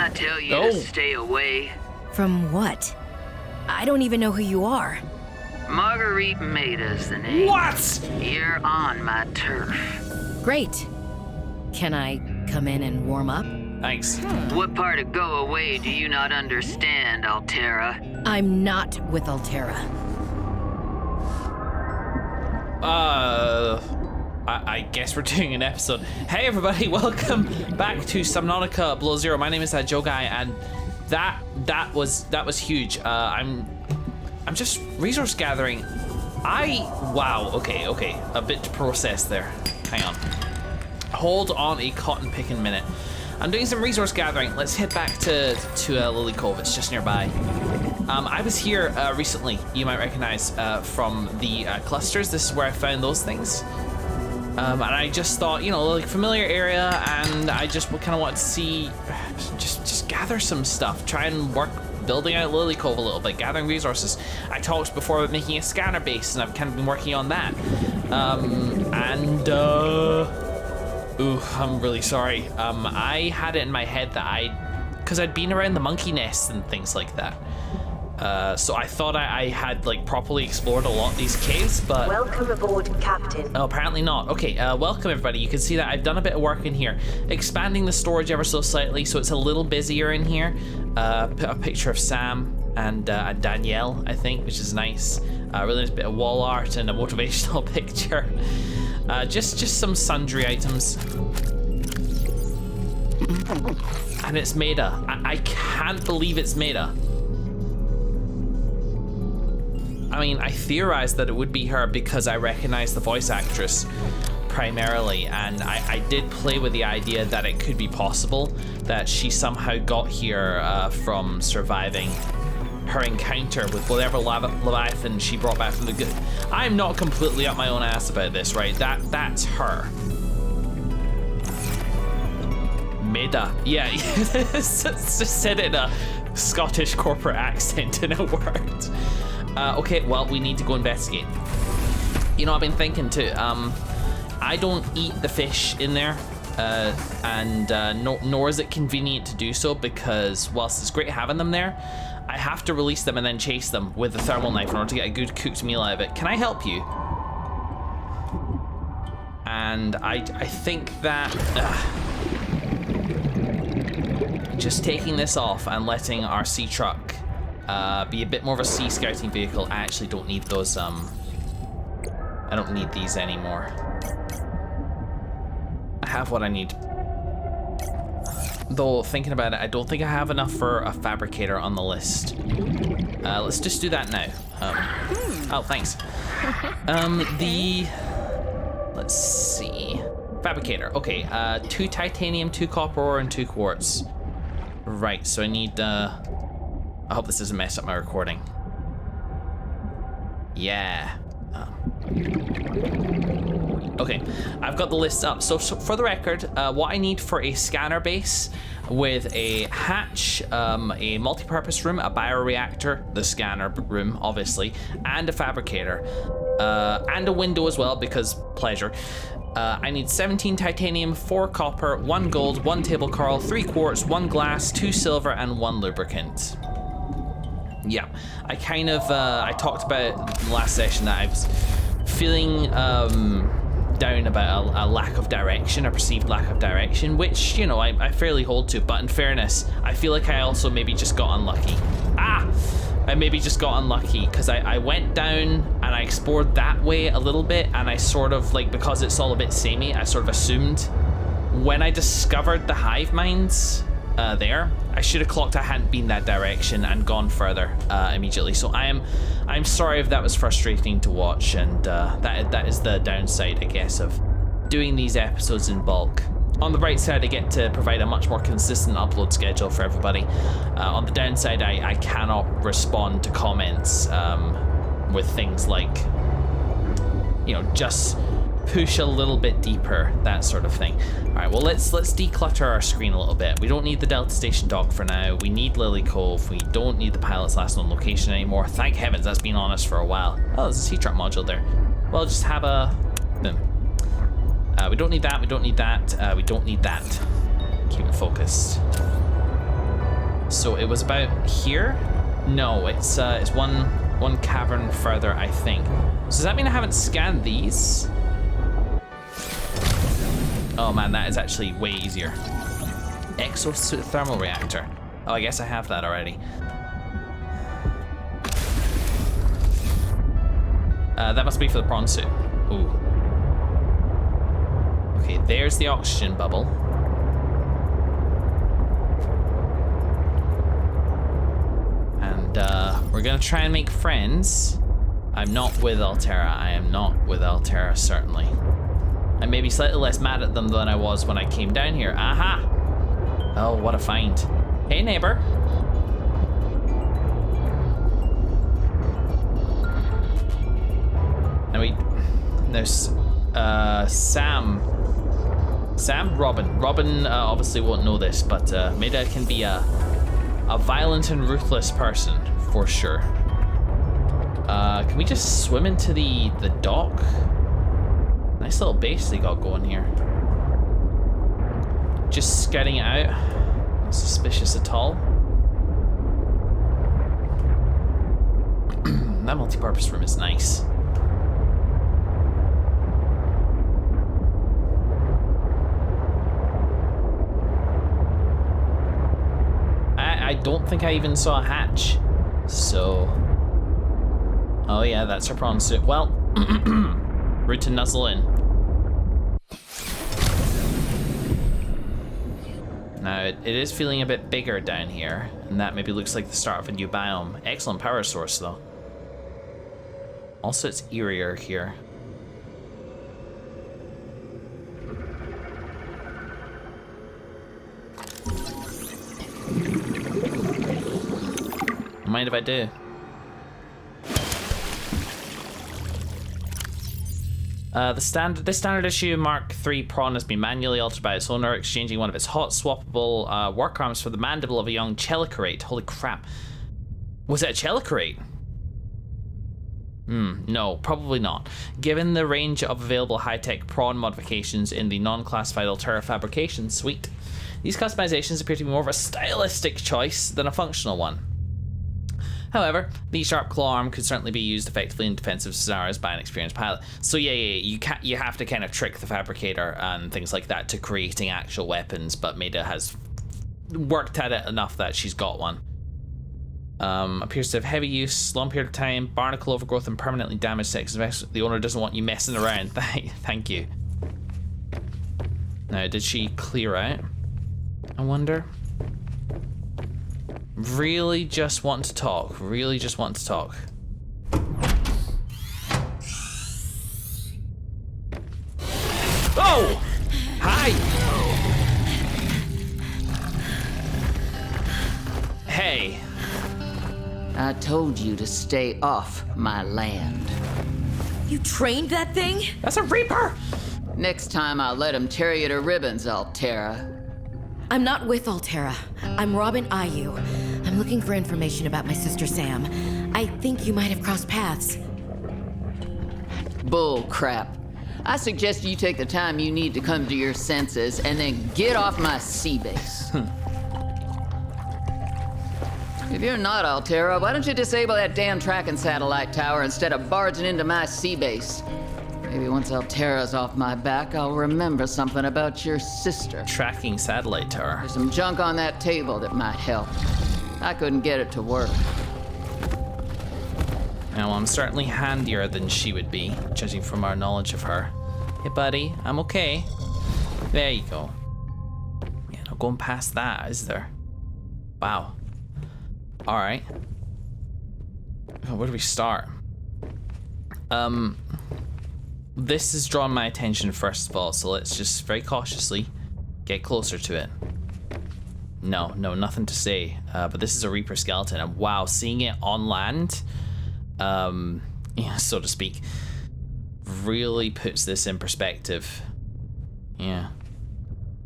I tell you to stay away? From what? I don't even know who you are. Marguerite Maida's the name. What? You're on my turf. Great. Can I come in and warm up? Thanks. What part of go away do you not understand, Altera? I'm not with Altera. I guess we're doing an episode. Hey everybody, welcome back to Subnautica Below Zero. My name is Joe Guy, and that was huge. I'm just resource gathering. Wow. Okay. A bit to process there. Hang on. Hold on a cotton picking minute. I'm doing some resource gathering. Let's head back to Lily Cove. It's just nearby. I was here recently. You might recognize from the clusters. This is where I found those things. And I just thought, you know, like familiar area, and I just kind of wanted to see, just gather some stuff, try and work building out Lily Cove a little bit, gathering resources. I talked before about making a scanner base, and I've kind of been working on that. Ooh, I'm really sorry. I had it in my head that because I'd been around the monkey nests and things like that. So I thought I had like properly explored a lot of these caves, but welcome aboard, Captain. Oh, apparently not. Okay, welcome everybody. You can see that I've done a bit of work in here, expanding the storage ever so slightly, so it's a little busier in here. Put a picture of Sam and Danielle, I think, which is nice. Really nice bit of wall art and a motivational picture. Just some sundry items. And it's Maida. I can't believe it's Maida. I mean, I theorized that it would be her because I recognize the voice actress primarily, and I did play with the idea that it could be possible that she somehow got here from surviving her encounter with whatever Leviathan she brought back from the good. I'm not completely up my own ass about this, right? That's her. Maida. Yeah, just said it in a Scottish corporate accent and it worked. Okay, well, we need to go investigate. You know, I've been thinking too, I don't eat the fish in there, nor is it convenient to do so, because whilst it's great having them there, I have to release them and then chase them with the thermal knife in order to get a good cooked meal out of it. Can I help you? And I think that just taking this off and letting our sea truck be a bit more of a sea scouting vehicle. I actually don't need those, I don't need these anymore. I have what I need. Though, thinking about it, I don't think I have enough for a fabricator on the list. Let's just do that now. Oh, thanks. Let's see. Fabricator, okay. 2 titanium, 2 copper ore, and 2 quartz. Right, so I need, I hope this doesn't mess up my recording. Yeah. Okay, I've got the list up. So for the record, what I need for a scanner base with a hatch, a multi-purpose room, a bioreactor, the scanner room, obviously, and a fabricator, and a window as well, because pleasure. I need 17 titanium, 4 copper, 1 gold, 1 table coral, 3 quartz, 1 glass, 2 silver, and 1 lubricant. Yeah, I kind of, I talked about in the last session that I was feeling down about a lack of direction, a perceived lack of direction, which, you know, I fairly hold to, but in fairness, I feel like I also maybe just got unlucky. I maybe just got unlucky, because I went down and I explored that way a little bit, and I sort of, like, because it's all a bit samey, I sort of assumed when I discovered the hive minds there, I should have clocked I hadn't been that direction and gone further immediately. So I'm sorry if that was frustrating to watch, and that is the downside, I guess, of doing these episodes in bulk. On the bright side, I get to provide a much more consistent upload schedule for everybody. On the downside, I cannot respond to comments with things like, you know, just push a little bit deeper, that sort of thing. All right, well, let's declutter our screen a little bit. We don't need the Delta Station dock for now. We need Lily Cove. We don't need the pilot's last known location anymore. Thank heavens, that's been on us for a while. Oh, there's a sea truck module there. Well, just have a boom. We don't need that. We don't need that. We don't need that. Keep it focused. So it was about here? No, it's one cavern further, I think. So does that mean I haven't scanned these? Oh man, that is actually way easier. Exosuit thermal reactor. Oh, I guess I have that already. That must be for the prawn suit. Ooh. Okay, there's the oxygen bubble. And we're gonna try and make friends. I'm not with Altera. I am not with Altera, certainly. I may be slightly less mad at them than I was when I came down here. Aha! Oh, what a find. Hey, neighbor. There's Sam, Robin. Robin obviously won't know this, but Maida can be a violent and ruthless person for sure. Can we just swim into the dock? Nice little base they got going here. Just scouting it out. Not suspicious at all. That multi-purpose room is nice. I don't think I even saw a hatch. So... Oh yeah, that's her prawn suit. Well, route to nuzzle in. Now, it is feeling a bit bigger down here, and that maybe looks like the start of a new biome. Excellent power source, though. Also, it's eerier here. Mind if I do? This standard issue Mark III prawn has been manually altered by its owner, exchanging one of its hot swappable work arms for the mandible of a young chelicorate. Holy crap. Was it a chelicorate? No, probably not. Given the range of available high-tech prawn modifications in the non-classified Altera fabrication suite, these customizations appear to be more of a stylistic choice than a functional one. However, the sharp claw arm could certainly be used effectively in defensive scenarios by an experienced pilot. So yeah, you have to kind of trick the fabricator and things like that to creating actual weapons, but Maida has worked at it enough that she's got one. Appears to have heavy use, long period of time, barnacle overgrowth, and permanently damaged sections. The owner doesn't want you messing around. Thank you. Now, did she clear out? I wonder. Really just want to talk. Really just want to talk. Oh! Hi! Hey. I told you to stay off my land. You trained that thing? That's a Reaper! Next time I'll let him tear you to ribbons, Altera. I'm not with Altera. I'm Robin Ayu. I'm looking for information about my sister Sam. I think you might have crossed paths. Bull crap. I suggest you take the time you need to come to your senses and then get off my sea base. If you're not Altera, why don't you disable that damn tracking satellite tower instead of barging into my sea base? Maybe once Altera's off my back, I'll remember something about your sister. Tracking satellite tower. There's some junk on that table that might help. I couldn't get it to work. Now, I'm certainly handier than she would be, judging from our knowledge of her. Hey, buddy, I'm okay. There you go. Yeah, no going past that, is there? Wow. All right. Where do we start? This has drawn my attention first of all, so let's just very cautiously get closer to it. No, nothing to say. But this is a Reaper skeleton, and wow, seeing it on land, yeah, so to speak, really puts this in perspective. Yeah.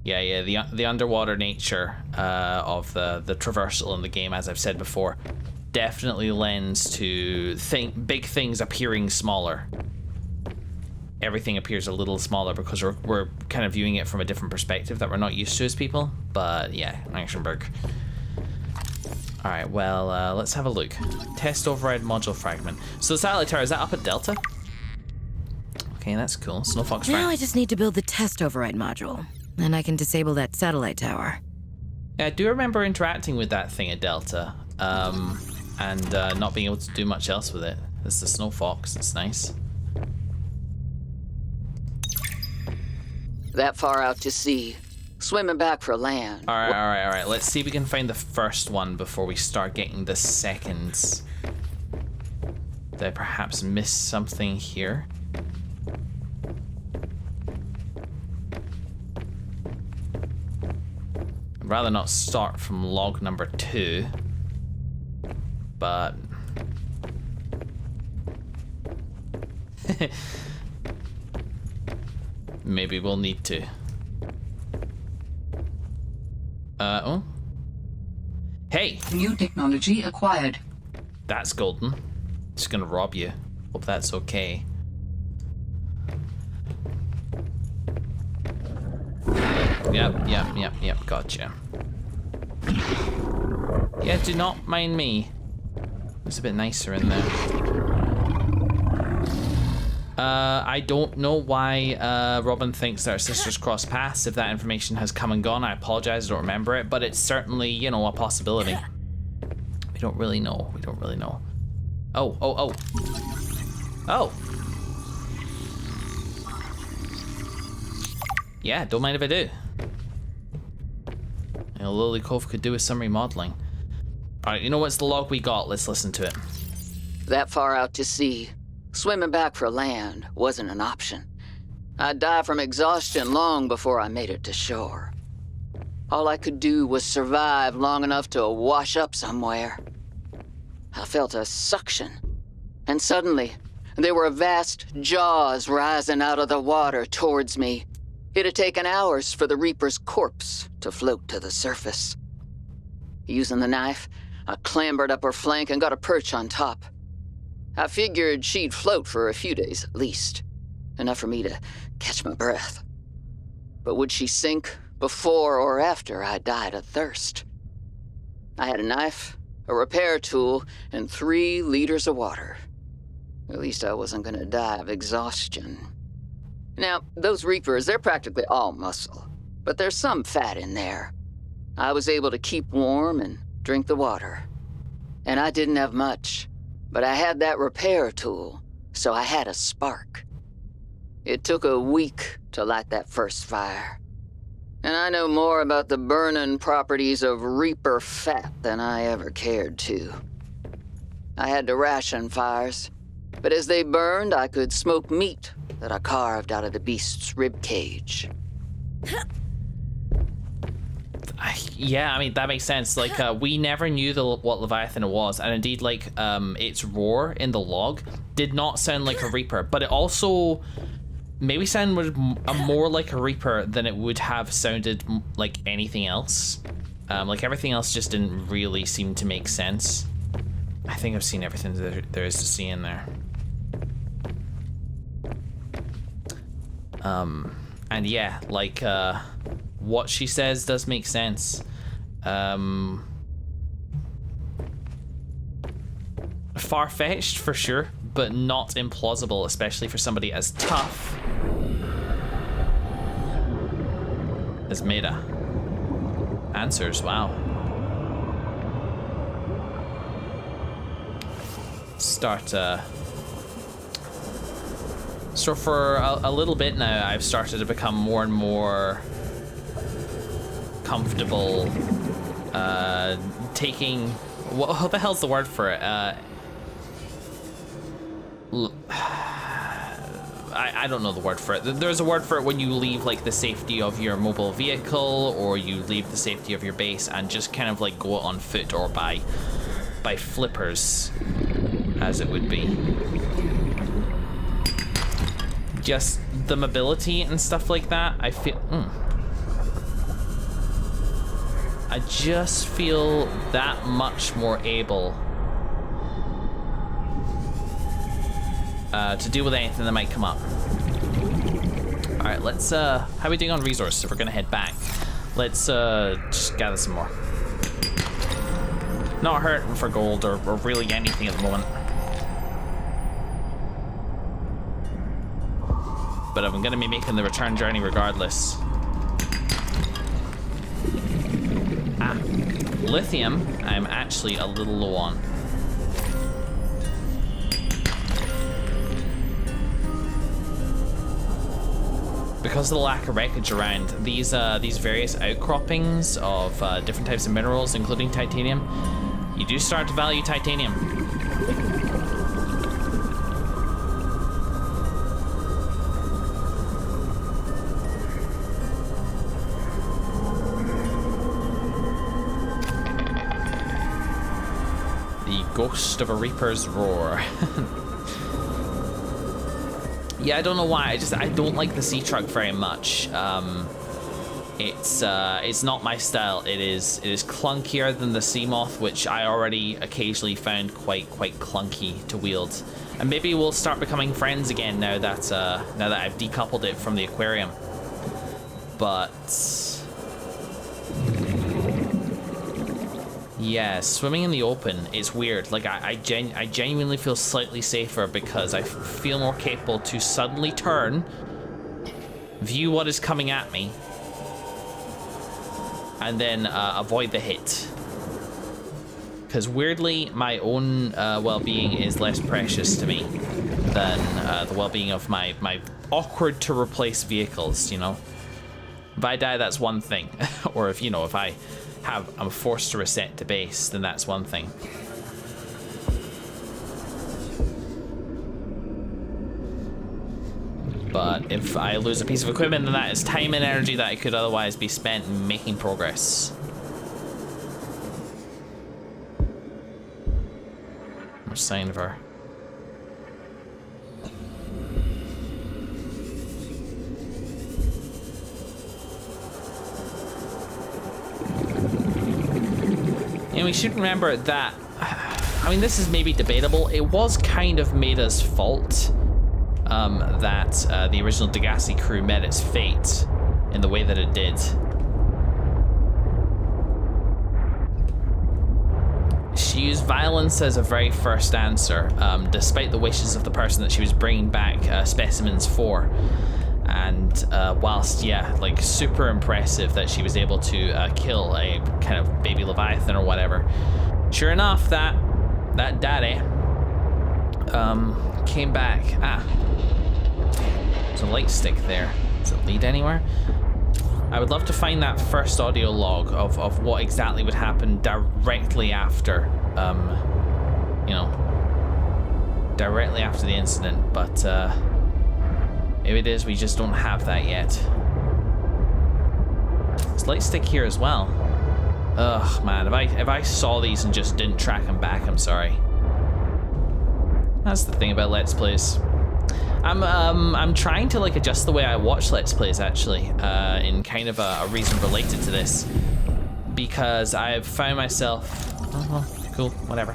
The underwater nature of the traversal in the game, as I've said before, definitely lends to big things appearing smaller. Everything appears a little smaller because we're kind of viewing it from a different perspective that we're not used to as people. But yeah, Anchenberg. All right, well, let's have a look. Test override module fragment. So the satellite tower, is that up at Delta? Okay, that's cool. Snow Fox Now I fragment. just need to build the test override module, and I can disable that satellite tower. Yeah, I do remember interacting with that thing at Delta, and not being able to do much else with it. This is the Snow Fox. It's nice. That far out to sea. Swimming back for land. All right. Let's see if we can find the first one before we start getting the seconds. Did I perhaps miss something here? I'd rather not start from log number 2, but maybe we'll need to. Oh. Hey! New technology acquired. That's golden. Just gonna rob you. Hope that's okay. Yep, gotcha. Yeah, do not mind me. It's a bit nicer in there. I don't know why Robin thinks that our sisters cross paths. If that information has come and gone, I apologize, I don't remember it, but it's certainly, you know, a possibility. We don't really know. Oh. Yeah, don't mind if I do. You know, Lily Cove could do with some remodeling. Alright, you know what's the log we got? Let's listen to it. That far out to sea. Swimming back for land wasn't an option. I'd die from exhaustion long before I made it to shore. All I could do was survive long enough to wash up somewhere. I felt a suction, and suddenly there were vast jaws rising out of the water towards me. It had taken hours for the Reaper's corpse to float to the surface. Using the knife, I clambered up her flank and got a perch on top. I figured she'd float for a few days at least, enough for me to catch my breath. But would she sink before or after I died of thirst? I had a knife, a repair tool, and 3 liters of water. At least I wasn't gonna die of exhaustion. Now, those Reapers, they're practically all muscle, but there's some fat in there. I was able to keep warm and drink the water. And I didn't have much, but I had that repair tool, so I had a spark. It took a week to light that first fire. And I know more about the burning properties of Reaper fat than I ever cared to. I had to ration fires, but as they burned, I could smoke meat that I carved out of the beast's rib cage. Yeah, I mean, that makes sense. Like, we never knew what Leviathan was, and indeed, like, its roar in the log did not sound like a Reaper, but it also maybe sounded more like a Reaper than it would have sounded like anything else. Like, everything else just didn't really seem to make sense. I think I've seen everything there is to see in there. And yeah, like, what she says does make sense. Far-fetched for sure, but not implausible, especially for somebody as tough as Maida. Answers, wow. So for a little bit now, I've started to become more and more comfortable taking, what the hell's the word for it? I don't know the word for it. There's a word for it when you leave like the safety of your mobile vehicle, or you leave the safety of your base and just kind of like go on foot or by flippers, as it would be. Just the mobility and stuff like that, I feel... I just feel that much more able to deal with anything that might come up. Alright, let's, how are we doing on resources? If we're gonna head back, let's just gather some more. Not hurting for gold or really anything at the moment. But I'm going to be making the return journey regardless. Lithium, I'm actually a little low on. Because of the lack of wreckage around, these various outcroppings of different types of minerals, including titanium, you do start to value titanium. The ghost of a reaper's roar. Yeah, I don't know why. I don't like the sea truck very much. It's not my style. It is clunkier than the sea moth, which I already occasionally found quite clunky to wield. And maybe we'll start becoming friends again now that I've decoupled it from the aquarium. But yeah, swimming in the open is weird. Like I genuinely feel slightly safer because I feel more capable to suddenly turn, view what is coming at me, and then avoid the hit. Because weirdly, my own well-being is less precious to me than the well-being of my awkward to replace vehicles. You know, if I die, that's one thing, or if I'm forced to reset to base, then that's one thing. But if I lose a piece of equipment, then that is time and energy that I could otherwise be spent making progress. No sign of her. And we should remember that, I mean, this is maybe debatable. It was kind of Maida's fault that the original Degassi crew met its fate in the way that it did. She used violence as a very first answer, despite the wishes of the person that she was bringing back specimens for. And whilst, yeah, like super impressive that she was able to kill a kind of baby Leviathan or whatever, sure enough, that daddy came back. There's a light stick there. Does it lead anywhere? I would love to find that first audio log of what exactly would happen directly after, directly after the incident, but maybe it is we just don't have that yet. There's light stick here as well. Ugh, man, if I saw these and just didn't track them back, I'm sorry. That's the thing about Let's Plays. I'm trying to like adjust the way I watch Let's Plays actually, in kind of a reason related to this, because I've found myself, cool, whatever.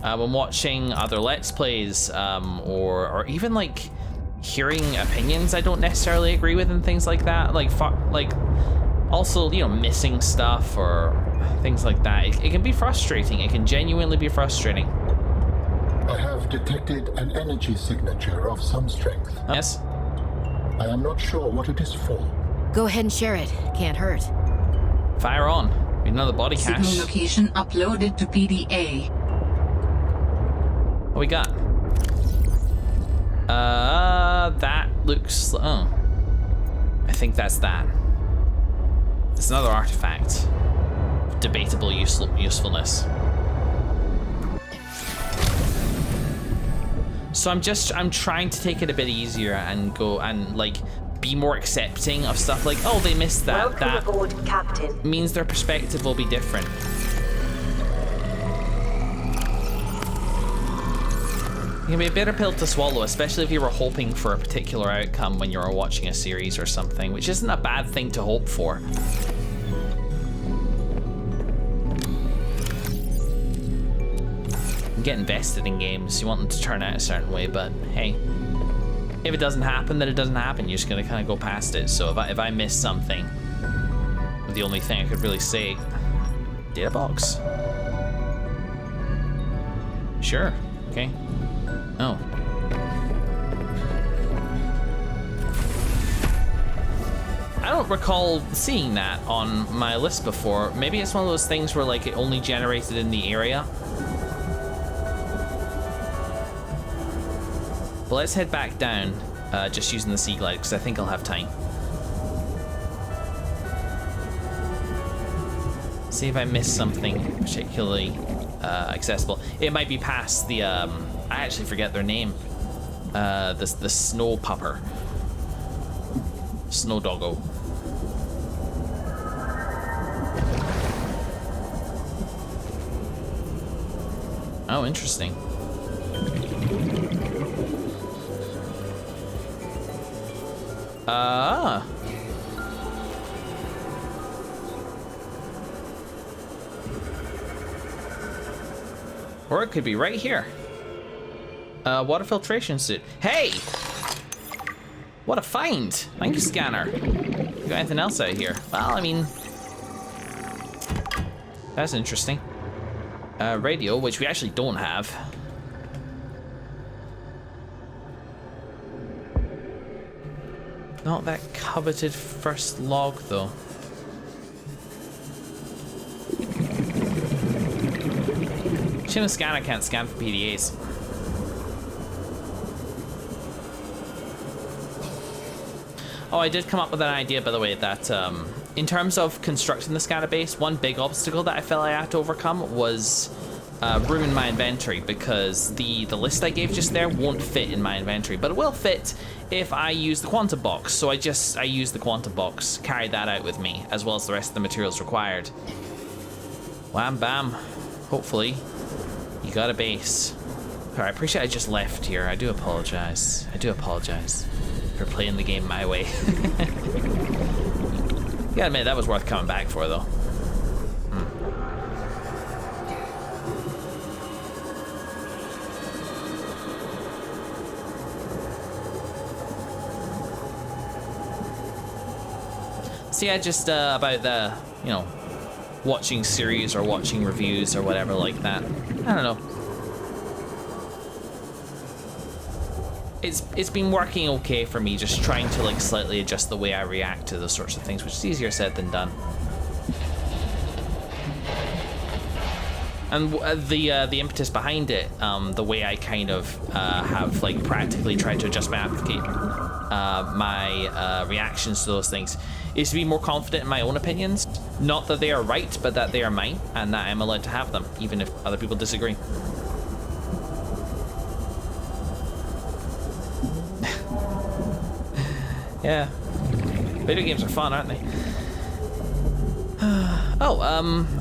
When watching other Let's Plays, or even like hearing opinions I don't necessarily agree with and things like that, like also, missing stuff or things like that. It can be frustrating. It can genuinely be frustrating. I have detected an energy signature of some strength. Yes? I am not sure what it is for. Go ahead and share it. Can't hurt. Fire on. We know the body cache. Signal location uploaded to PDA. What we got? That looks... Oh. I think that's that. It's another artifact. Debatable usefulness. So I'm trying to take it a bit easier and go and like be more accepting of stuff like, oh, they missed that. Welcome aboard, Captain. Means their perspective will be different. It can be a bitter pill to swallow, especially if you were hoping for a particular outcome when you were watching a series or something, which isn't a bad thing to hope for. Get invested in games, you want them to turn out a certain way, but hey, if it doesn't happen, then it doesn't happen. You're just gonna kind of go past it. So if I miss something, the only thing I could really say Data box. Sure. Okay. Oh. I don't recall seeing that on my list before. Maybe it's one of those things where like it only generated in the area. But let's head back down, just using the sea glide, because I think I'll have time. See if I missed something particularly accessible. It might be past the, I actually forget their name. The snow pupper. Snow doggo. Oh, interesting. Or it could be right here. Water filtration suit. Hey! What a find! Thank you, scanner. Got anything else out here? Well, I mean... That's interesting. Radio, which we actually don't have. Not that coveted first log, though. Shame the scanner can't scan for PDAs. Oh, I did come up with an idea, by the way, that in terms of constructing the scanner base, one big obstacle that I felt I had to overcome was room in my inventory, because the list I gave just there won't fit in my inventory, but it will fit if I use the quantum box. So I use the quantum box, carry that out with me, as well as the rest of the materials required. Wham bam. Hopefully, you got a base. I appreciate I just left here. I do apologize. I do apologize for playing the game my way. You gotta admit, that was worth coming back for, though. So yeah, just about the, you know, watching series or watching reviews or whatever like that. I don't know. It's been working okay for me, just trying to like slightly adjust the way I react to those sorts of things, which is easier said than done. And the impetus behind it, the way I kind of have like practically tried to adjust my reactions to those things, is to be more confident in my own opinions. Not that they are right, but that they are mine, and that I'm allowed to have them, even if other people disagree. Yeah. Video games are fun, aren't they?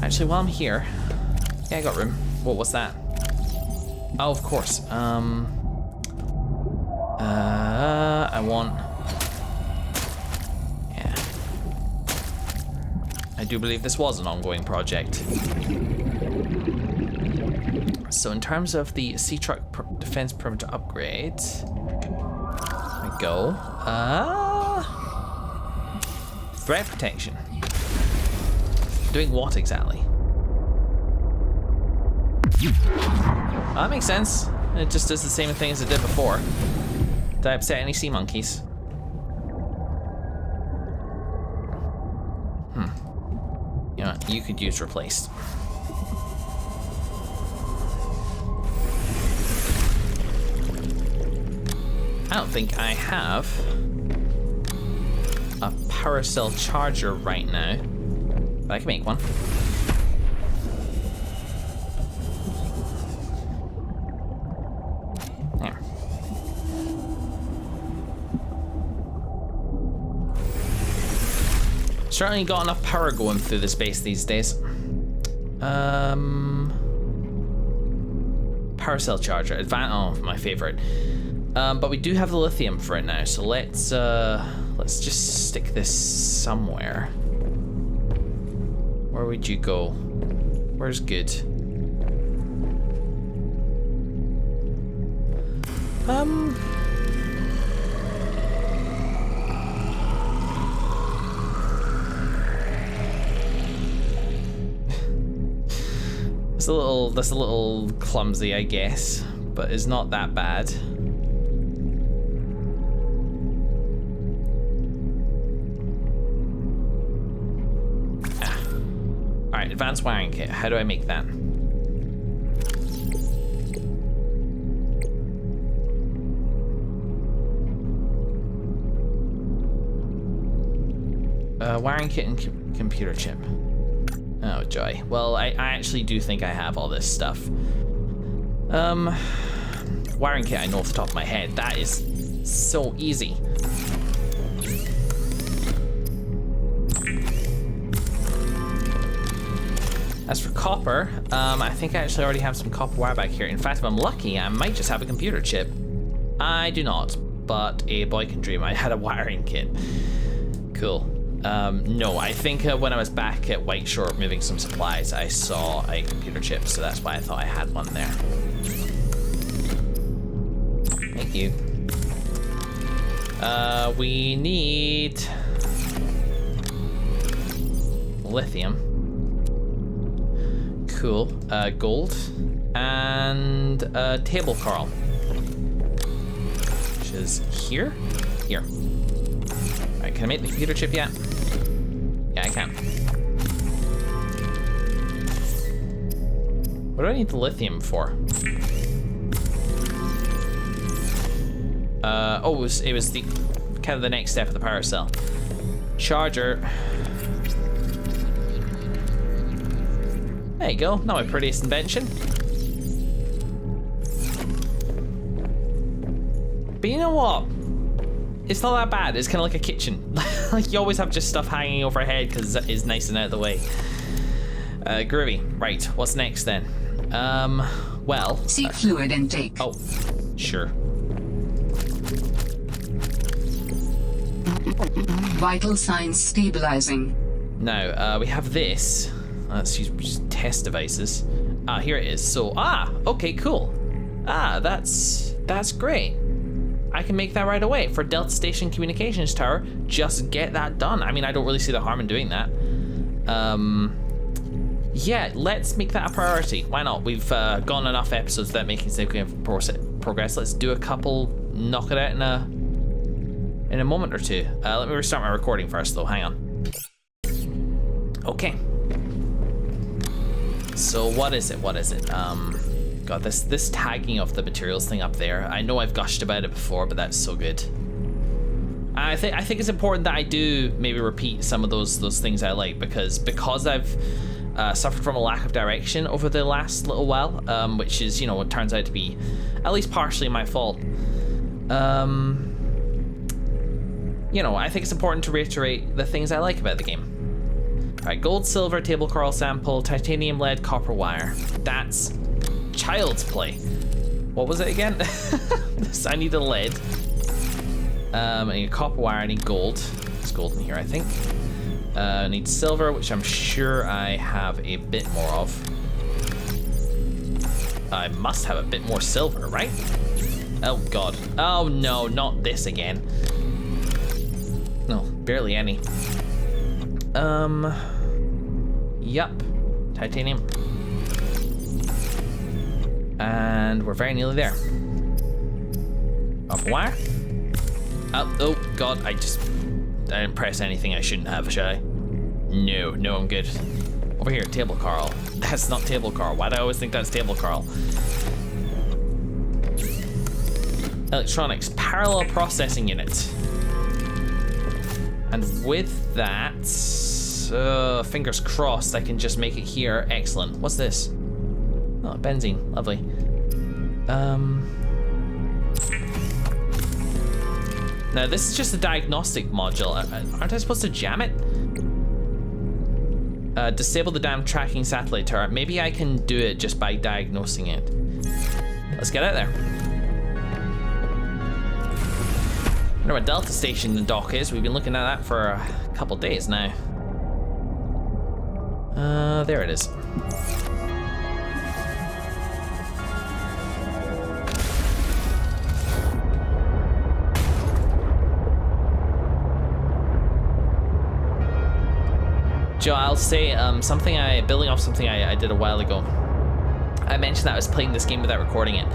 Actually, while I'm here... Yeah, I got room. What was that? Oh, of course. I want... Yeah. I do believe this was an ongoing project. So in terms of the sea truck defense perimeter upgrade... There we go. Threat protection. Doing what exactly? That makes sense. It just does the same thing as it did before. Did I upset any sea monkeys? You know what? You could use replaced. I don't think I have a power cell charger right now, but I can make one. There. Certainly got enough power going through the space these days. Power cell charger, oh, my favorite. But we do have the lithium for it now, so let's just stick this somewhere. Where would you go? Where's good? little clumsy, I guess, but it's not that bad. All right, advanced wiring kit. How do I make that? Wiring kit and computer chip. Oh, joy. Well, I actually do think I have all this stuff. Wiring kit I know off the top of my head. That is so easy. As for copper, I think I actually already have some copper wire back here. In fact, if I'm lucky, I might just have a computer chip. I do not, but a boy can dream. I had a wiring kit. Cool. No, I think when I was back at White Shore moving some supplies, I saw a computer chip, so that's why I thought I had one there. Thank you. We need lithium. Cool. Gold and table coral, which is here. Here. All right, can I make the computer chip yet? Yeah, I can. What do I need the lithium for? Oh, it was the kind of the next step of the power cell. Charger. There you go, not my prettiest invention. But you know what? It's not that bad. It's kind of like a kitchen. Like you always have just stuff hanging overhead because it's nice and out of the way. Groovy. Right, what's next then? Well. Seek fluid intake. Oh, sure. Vital signs stabilizing. Now, we have this. Let's use test devices. Here it is. So, okay, cool. That's great. I can make that right away for Delta Station Communications Tower. Just get that done. I mean, I don't really see the harm in doing that. Yeah, let's make that a priority. Why not? We've gone enough episodes without making significant progress. Let's do a couple, knock it out in a moment or two. Let me restart my recording first, though. Hang on. Okay. So what is it? God, this tagging of the materials thing up there. I know I've gushed about it before, but that's so good. I think it's important that I do maybe repeat some of those things I like because I've suffered from a lack of direction over the last little while, which is, you know, it turns out to be at least partially my fault. You know, I think it's important to reiterate the things I like about the game. All right, gold, silver, table coral sample, titanium, lead, copper wire. That's child's play. What was it again? I need a lead. I need copper wire, I need gold. There's gold in here, I think. I need silver, which I'm sure I have a bit more of. I must have a bit more silver, right? Oh god. Oh no, not this again. No, barely any. Yup. Titanium. And we're very nearly there. Copper wire. Oh god, I didn't press anything I shouldn't have, should I? No, I'm good. Over here, table coral. That's not table coral. Why do I always think that's table coral? Electronics, parallel processing unit. And with that, fingers crossed I can just make it here. Excellent. What's this? Oh, benzene. Lovely. Now this is just a diagnostic module. Aren't I supposed to jam it? Disable the damn tracking satellite tower. Maybe I can do it just by diagnosing it. Let's get out there. I wonder what Delta Station the dock is. We've been looking at that for a couple days now. There it is. Joe, I'll say building off something I did a while ago. I mentioned that I was playing this game without recording it.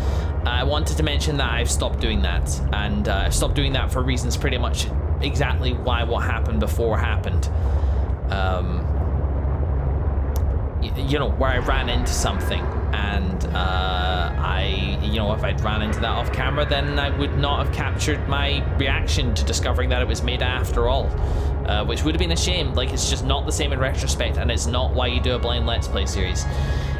I wanted to mention that I've stopped doing that, and I've stopped doing that for reasons pretty much exactly why what happened before happened. You know, where I ran into something, and if I'd ran into that off camera, then I would not have captured my reaction to discovering that it was made after all, which would have been a shame. Like, it's just not the same in retrospect, and it's not why you do a blind Let's Play series.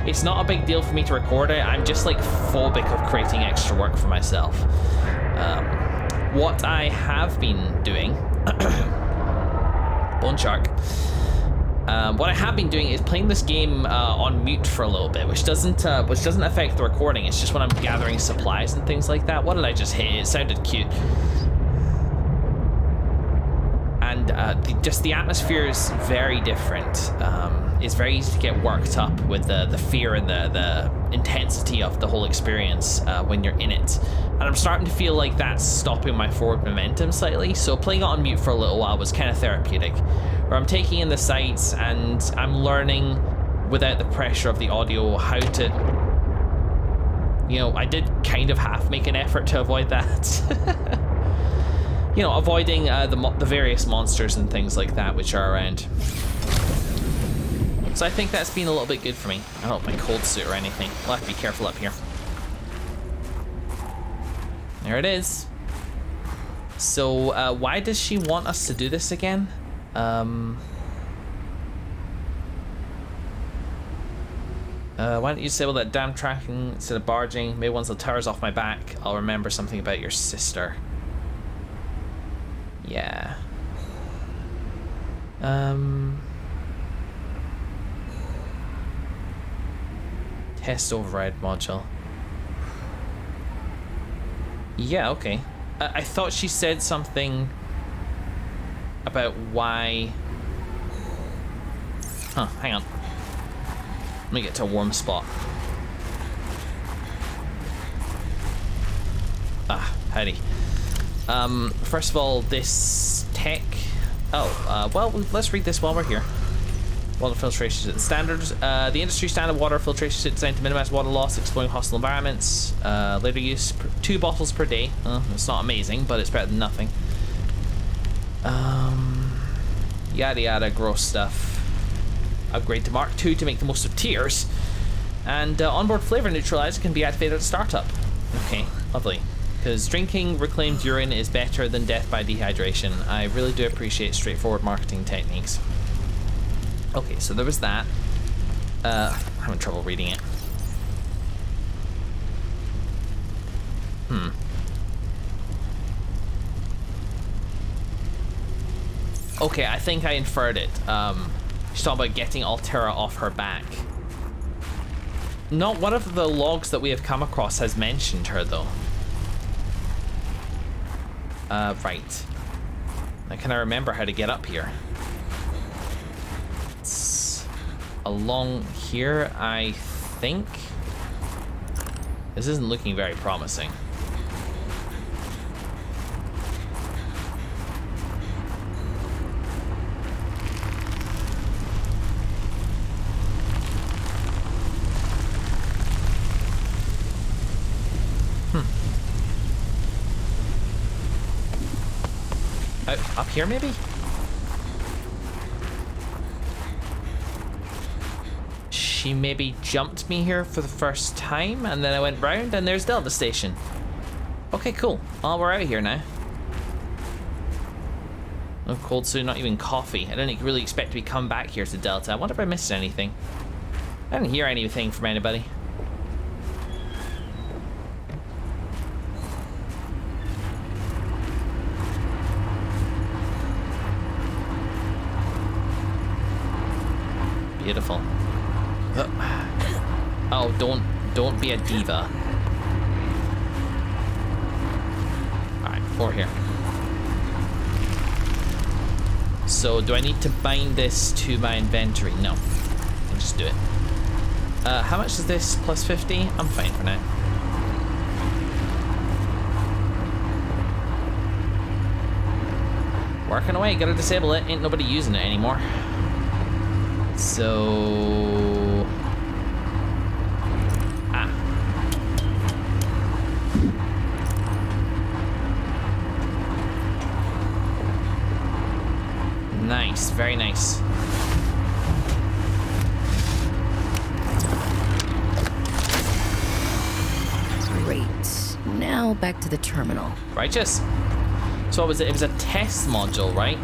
It's not a big deal for me to record it. I'm just like phobic of creating extra work for myself. What I have been doing, Bone Shark. What I have been doing is playing this game on mute for a little bit, which doesn't affect the recording. It's just when I'm gathering supplies and things like that. What did I just hit? It sounded cute. And the atmosphere is very different. It's very easy to get worked up with the fear and the intensity of the whole experience when you're in it. And I'm starting to feel like that's stopping my forward momentum slightly. So playing it on mute for a little while was kind of therapeutic, where I'm taking in the sights and I'm learning without the pressure of the audio how to, I did kind of half make an effort to avoid that. Avoiding the various monsters and things like that which are around. So I think that's been a little bit good for me. I don't have my cold suit or anything. I'll have to be careful up here. There it is. So why does she want us to do this again? Why don't you disable that damn tracking instead of barging? Maybe once the tower's off my back, I'll remember something about your sister. Yeah. Test override module. Yeah, okay. I thought she said something about why... Huh, hang on. Let me get to a warm spot. Howdy. First of all, this tech... well, let's read this while we're here. Water filtration standards. The industry standard water filtration is designed to minimize water loss, exploring hostile environments. Later use 2 bottles per day. It's not amazing, but it's better than nothing. Yada yada, gross stuff. Upgrade to Mark II to make the most of tears. And onboard flavor neutralizer can be activated at startup. Okay, lovely. Because drinking reclaimed urine is better than death by dehydration. I really do appreciate straightforward marketing techniques. Okay, so there was that. I'm having trouble reading it. Okay, I think I inferred it. She's talking about getting Altera off her back. Not one of the logs that we have come across has mentioned her, though. Right. Now, can I remember how to get up here? It's along here, I think. This isn't looking very promising. Up here, maybe? She maybe jumped me here for the first time, and then I went round, and there's Delta Station. Okay, cool. Oh, we're out of here now. No cold suit, not even coffee. I didn't really expect to be coming back here to Delta. I wonder if I missed anything. I didn't hear anything from anybody. Beautiful. Oh, don't be a diva. Alright, over here. So, do I need to bind this to my inventory? No. I'll just do it. How much is this? Plus 50? I'm fine for now. Working away, gotta disable it. Ain't nobody using it anymore. So... nice, very nice. Great. Now back to the terminal. Righteous. So what was it? It was a test module, right?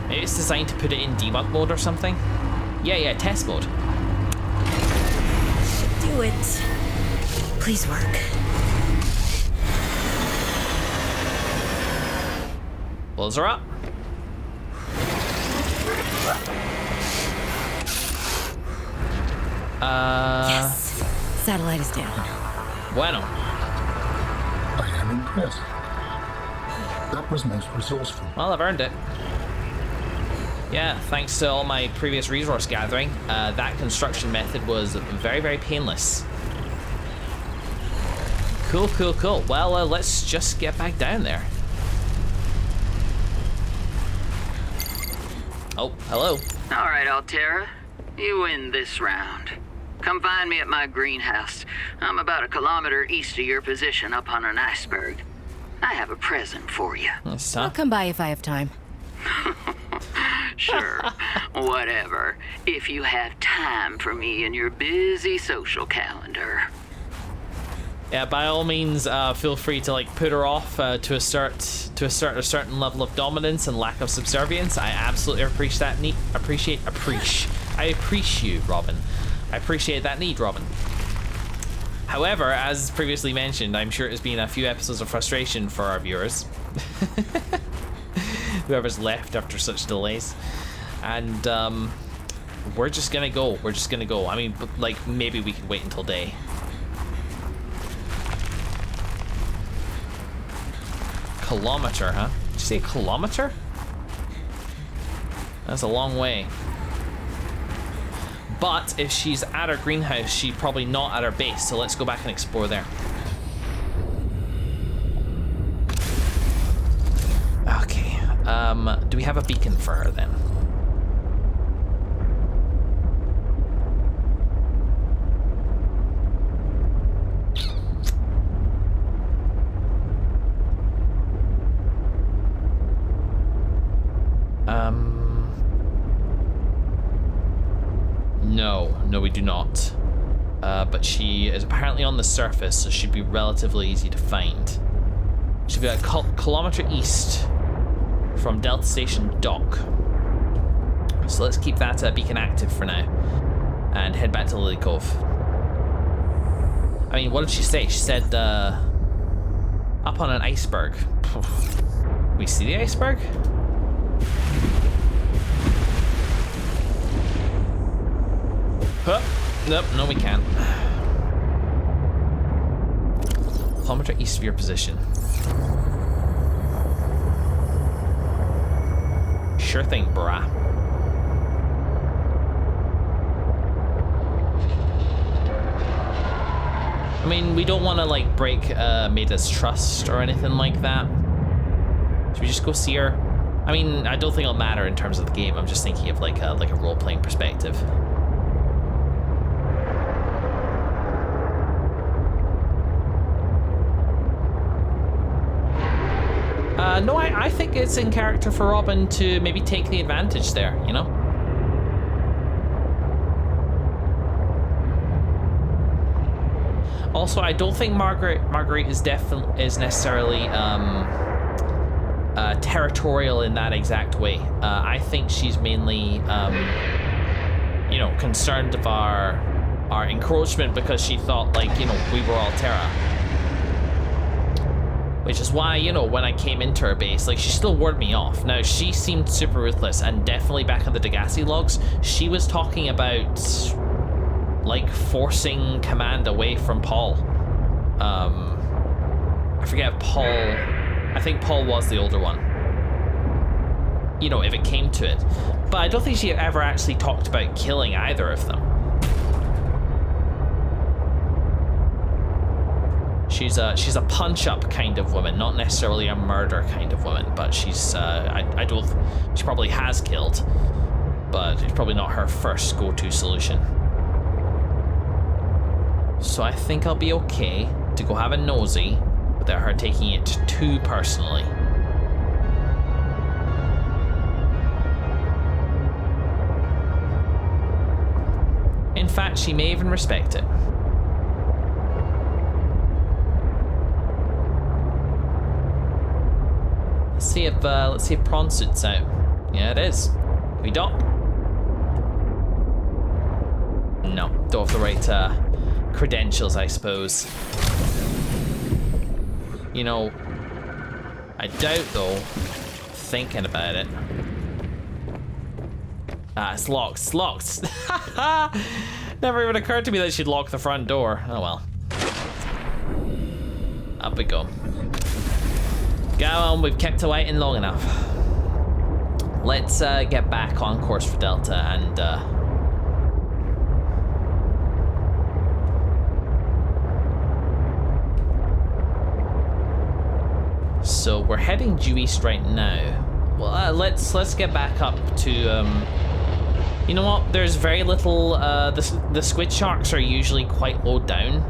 Maybe it's designed to put it in debug mode or something? Yeah, test mode. Do it. Please work. Close her up. Yes. Satellite is down. Bueno. I am impressed. That was most resourceful. Well, I've earned it. Yeah, thanks to all my previous resource gathering, that construction method was very, very painless. Cool. Well, let's just get back down there. Oh, hello. All right, Altera. You win this round. Come find me at my greenhouse. I'm about 1 kilometer east of your position up on an iceberg. I have a present for you. Yes, I'll come by if I have time. Sure, whatever. If you have time for me in your busy social calendar. Yeah, by all means, feel free to like put her off to assert a certain level of dominance and lack of subservience. I absolutely appreciate that need. I appreciate you, Robin. I appreciate that need, Robin. However, as previously mentioned, I'm sure it's been a few episodes of frustration for our viewers. Whoever's left after such delays. And we're just gonna go. I mean, like, maybe we could wait until day. Kilometer, huh? Did you say a kilometer? That's a long way. But if she's at her greenhouse, she's probably not at her base, so let's go back and explore there. Okay, do we have a beacon for her then? No, we do not. But she is apparently on the surface, so she'd be relatively easy to find. She'd be a kilometer east from Delta Station Dock. So let's keep that beacon active for now and head back to Lily Cove. I mean, what did she say? She said, up on an iceberg. We see the iceberg? Huh? Nope, no we can't. Kilometer east of your position. Sure thing, brah. I mean, we don't want to like break Maida's trust or anything like that. Should we just go see her? I mean, I don't think it'll matter in terms of the game. I'm just thinking of like a role-playing perspective. No, I think it's in character for Robin to maybe take the advantage there, you know? Also, I don't think Marguerite is necessarily territorial in that exact way. I think she's mainly, you know, concerned of our encroachment because she thought, like, you know, we were Altera. Which is why, you know, when I came into her base, like, she still warded me off. Now, she seemed super ruthless, and definitely back in the Degassi logs, she was talking about, like, forcing command away from Paul. I forget if Paul... I think Paul was the older one. You know, if it came to it. But I don't think she ever actually talked about killing either of them. She's a punch-up kind of woman, not necessarily a murder kind of woman, but she's, she probably has killed, but it's probably not her first go-to solution. So I think I'll be okay to go have a nosy without her taking it too personally. fact, she may even respect it. Let's see if prawn suit's out. Yeah, it is. We dock. No, don't have the right credentials, I suppose. You know, I doubt though, thinking about it. Ah, it's locked, it's locked. Never even occurred to me that she'd lock the front door. Oh well. Up we go. Go on, we've kept her waiting long enough. Let's get back on course for Delta and so we're heading due east right now. Well, let's get back up to you know what? There's very little. The squid sharks are usually quite low down.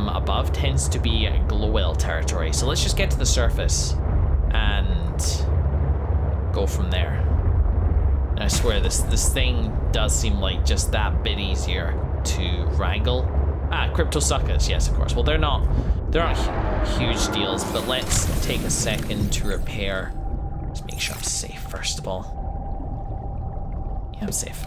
Above tends to be glow whale territory. So let's just get to the surface and go from there. And I swear this thing does seem like just that bit easier to wrangle. Ah, cryptosuckers, yes, of course. Well, they're not huge deals, but let's take a second to repair. Just make sure I'm safe first of all. Yeah, I'm safe.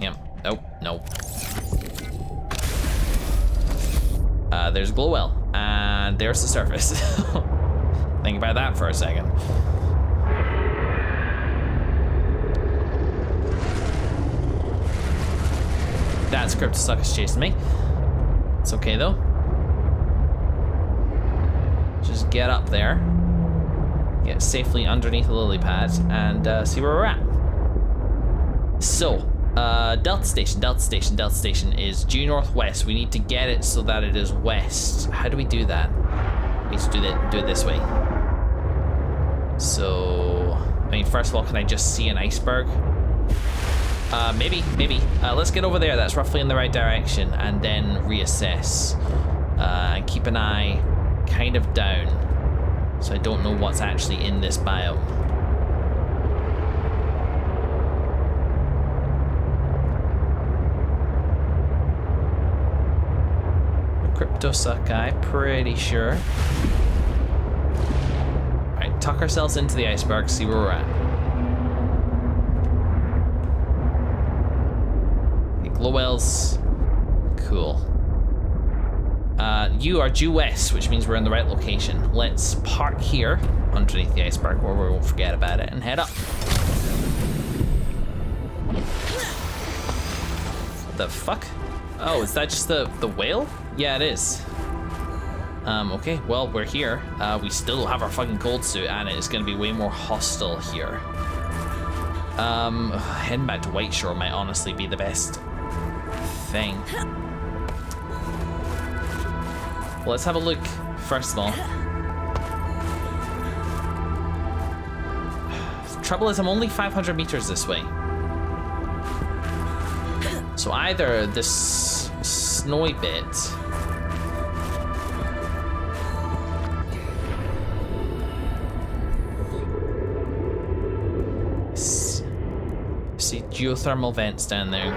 Yeah. Nope. There's a glow well, and there's the surface. Think about that for a second. That's cryptosuckers chasing me. It's okay though. Just get up there, get safely underneath the lily pad, and see where we're at. So, Delta Station is due northwest. We need to get it so that it is west. How do we do that? We need to do it this way. So, I mean, first of all, can I just see an iceberg? Maybe. Let's get over there. That's roughly in the right direction, and then reassess. And keep an eye kind of down, so I don't know what's actually in this biome. Cryptosucki, pretty sure. Alright, tuck ourselves into the iceberg, see where we're at. Glow wells, cool. You are due west, which means we're in the right location. Let's park here underneath the iceberg where we won't forget about it and head up. What the fuck? Oh, is that just the whale? Yeah, it is. Okay, well, we're here. We still have our fucking cold suit, and it's gonna be way more hostile here. Heading back to White Shore might honestly be the best thing. Well, let's have a look, first of all. The trouble is I'm only 500 meters this way. So either this snowy bit see geothermal vents down there.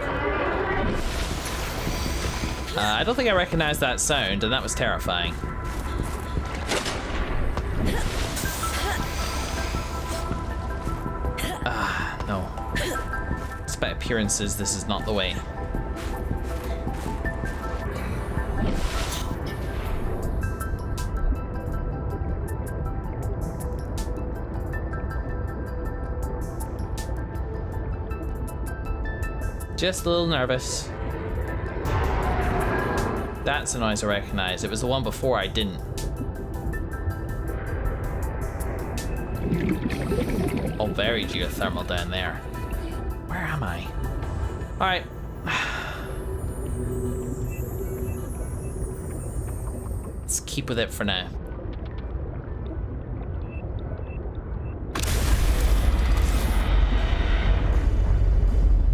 I don't think I recognized that sound, and that was terrifying. No. Despite appearances, this is not the way. Just a little nervous. That's a noise I recognize. It was the one before I didn't. Oh, very geothermal down there. Where am I? Alright. Let's keep with it for now.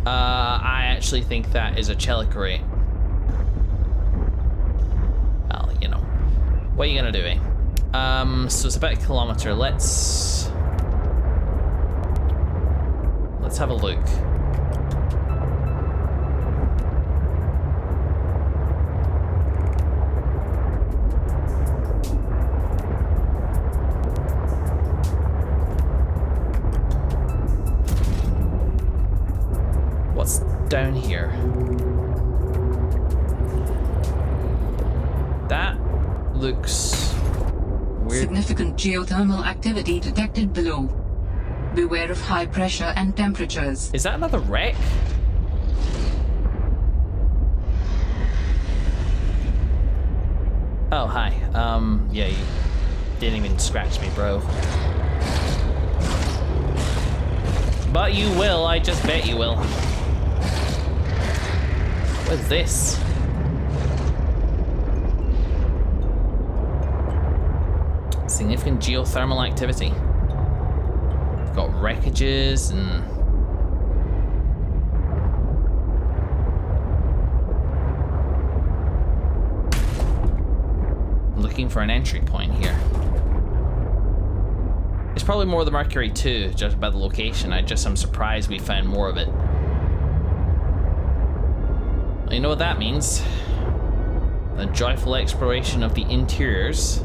I actually think that is a chelicorate. Well, you know. What are you gonna do, eh? So it's about a kilometer. Let's Let's have a look. What's down here? That looks weird. Significant geothermal activity detected below. Beware of high pressure and temperatures. Is that another wreck? Oh, hi. Yeah, you didn't even scratch me, bro. But you will, I just bet you will. What's this? Significant geothermal activity. Got wreckages and... looking for an entry point here. It's probably more the Mercury too, just by the location. I'm surprised we found more of it. You know what that means? A joyful exploration of the interiors.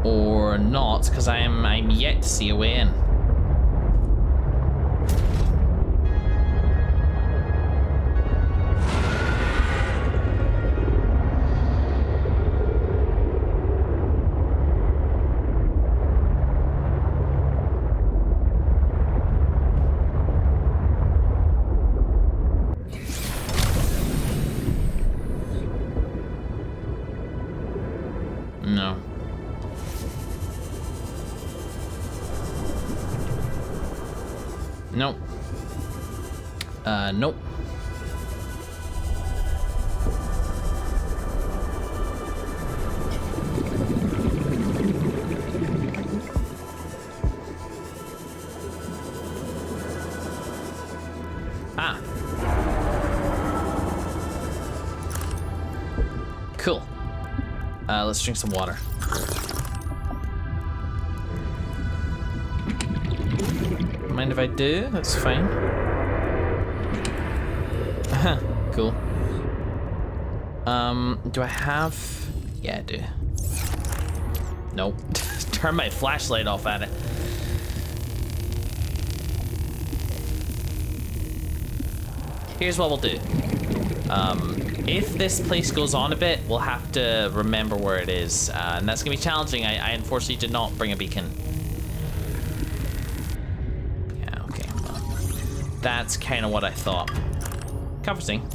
Or not, because I'm yet to see a way in. No. Nope. Nope. Ah. Cool. Let's drink some water. Mind if I do? That's fine. Cool. Do I have... Yeah, I do. Nope. Turn my flashlight off at it. Here's what we'll do. If this place goes on a bit, we'll have to remember where it is. And that's gonna be challenging. I unfortunately did not bring a beacon. That's kind of what I thought. Comforting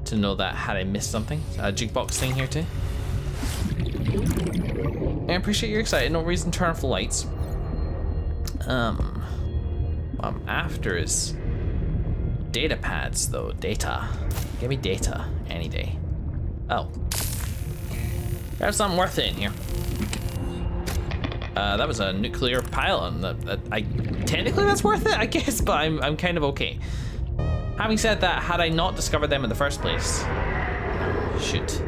to know that had I missed something. A jukebox thing here too. I appreciate you're excited. No reason to turn off the lights. What I'm after is data pads though. Data. Give me data any day. Oh. There's something worth it in here. That was a nuclear pylon. Technically that's worth it, I guess, but I'm kind of okay. Having said that, had I not discovered them in the first place, shoot,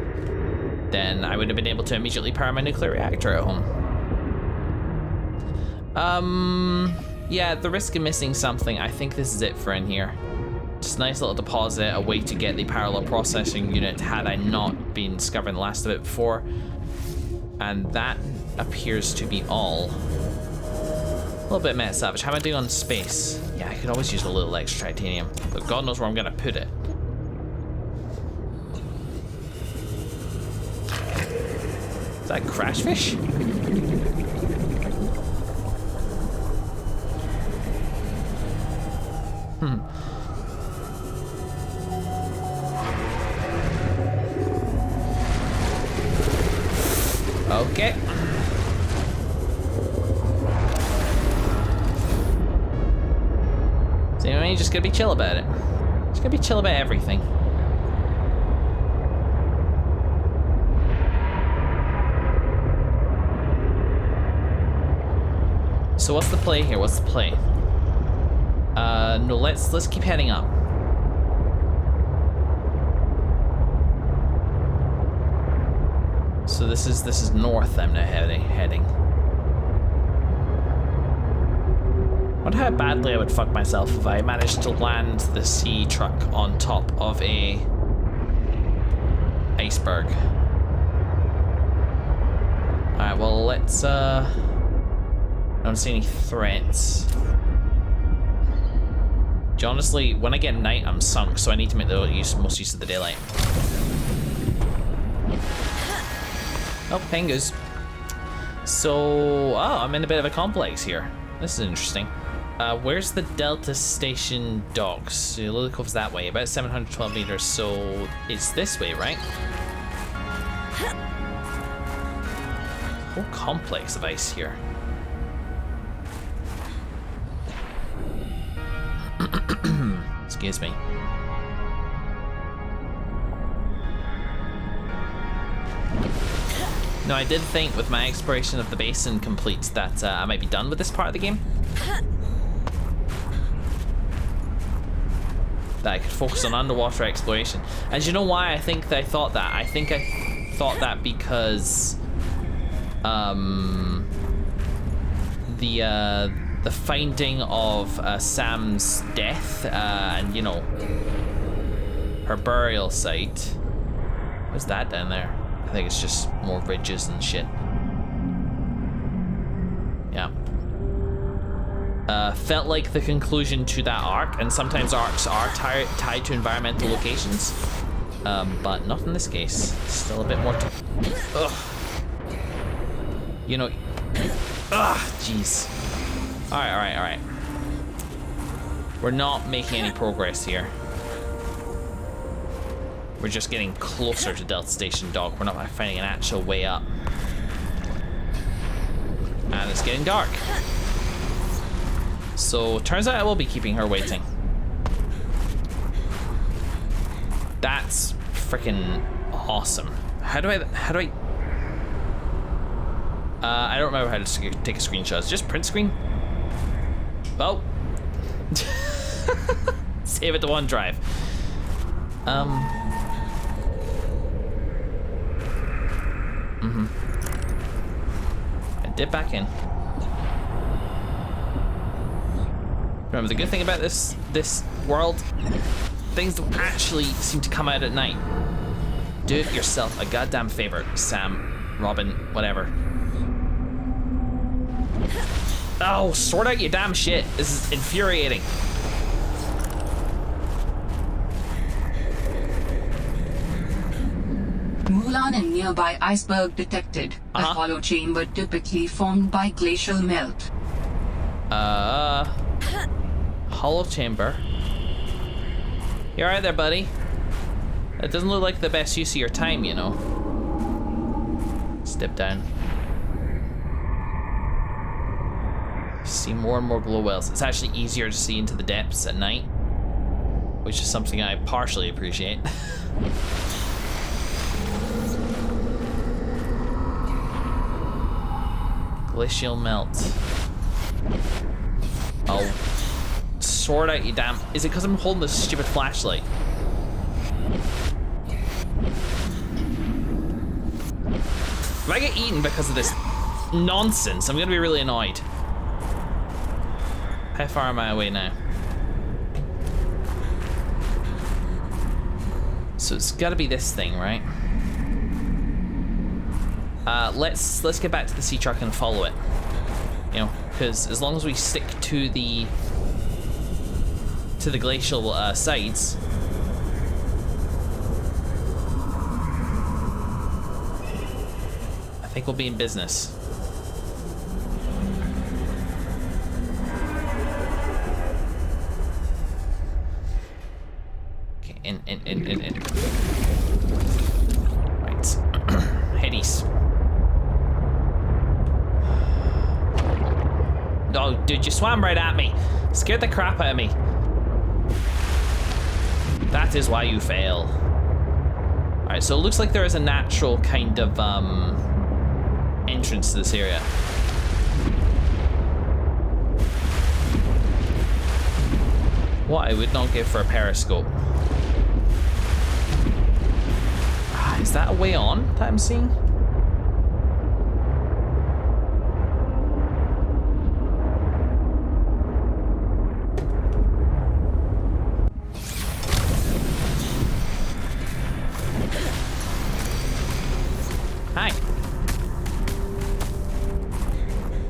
then I would have been able to immediately power my nuclear reactor at home. Yeah, the risk of missing something, I think this is it for in here. Just a nice little deposit, a way to get the parallel processing unit had I not been discovering the last of it before. And that appears to be all. A little bit meta savage. How am I doing on space? Yeah, I could always use a little extra titanium, but God knows where I'm gonna put it. Is that crash fish? Okay. So you know what I mean? Just gonna be chill about it. Just gonna be chill about everything. So what's the play here? What's the play? No, let's keep heading up. So this is north I'm now heading. I wonder how badly I would fuck myself if I managed to land the sea truck on top of a iceberg. Alright, well let's I don't see any threats. Honestly, when I get night, I'm sunk, so I need to make the most use of the daylight. Oh, penguins. So, I'm in a bit of a complex here. This is interesting. Where's the Delta Station docks? So Lilicove's that way, about 712 meters, so it's this way, right? Whole complex of ice here. Excuse me. No, I did think with my exploration of the basin complete that I might be done with this part of the game. That I could focus on underwater exploration. And you know why I think that I thought that? I think I thought that because the finding of Sam's death and, you know, her burial site. What's that down there? I think it's just more ridges and shit. Yeah. Felt like the conclusion to that arc, and sometimes arcs are tied to environmental locations, but not in this case. Still a bit more ugh. You know, ugh, jeez. Alright. We're not making any progress here. We're just getting closer to Delta Station Dock. We're not finding an actual way up. And it's getting dark. So, turns out I will be keeping her waiting. That's freaking awesome. How do I I don't remember how to take a screenshot. It's just print screen? Oh. Save it to OneDrive. And dip back in. Remember, the good thing about this world, things don't actually seem to come out at night. Do yourself a goddamn favor, Sam, Robin, whatever. Oh, sort out your damn shit. This is infuriating. Mulan and nearby iceberg detected. A hollow chamber typically formed by glacial melt. Hollow chamber. You alright there, buddy? It doesn't look like the best use of your time, you know. Step down. See more and more glow wells. It's actually easier to see into the depths at night, which is something I partially appreciate. Glacial melt. Oh, sort out you damn. Is it because I'm holding this stupid flashlight? If I get eaten because of this nonsense, I'm gonna be really annoyed. How far am I away now? So it's gotta be this thing, right? Let's get back to the sea truck and follow it. You know, because as long as we stick to the glacial sides, I think we'll be in business. Okay, in. Right. Headies. Oh, dude, you swam right at me. Scared the crap out of me. That is why you fail. Alright, so it looks like there is a natural kind of entrance to this area. What I would not give for a periscope. Is that a way on that I'm seeing? Hi.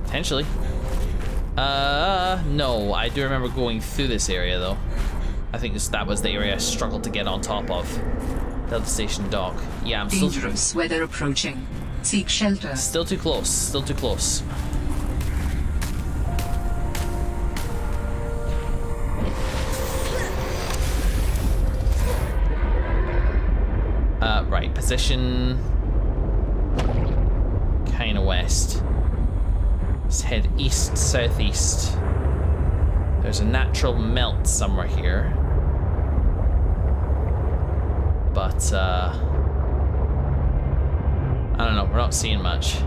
Potentially. No, I do remember going through this area though. I think that was the area I struggled to get on top of. The station dock. Yeah, I'm still... Dangerous weather approaching. Seek shelter. Still too close, still too close. Right, position... Kinda west. Let's head east, southeast. There's a natural melt somewhere here. But, I don't know, we're not seeing much.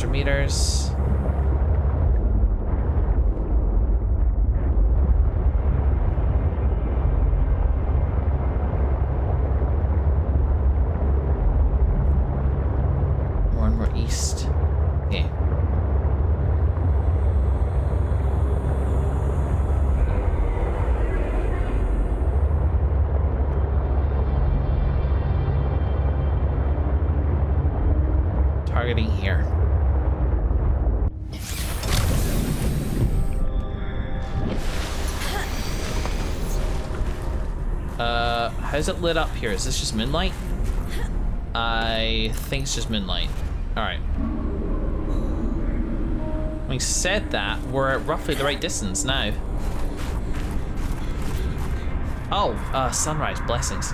Meters. More east. Okay. Targeting here. How's it lit up here? Is this just moonlight? I think it's just moonlight. Alright. Having said that, we're at roughly the right distance now. Oh, sunrise, blessings.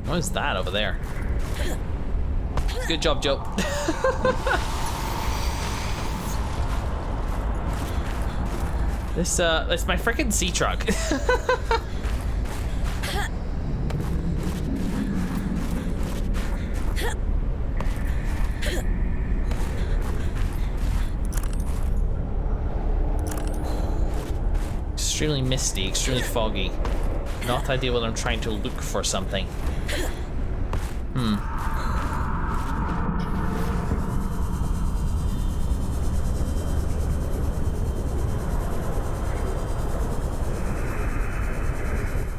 What is that over there? Good job, Joe. It's my freaking sea truck. Extremely misty, extremely foggy. Not ideal when I'm trying to look for something.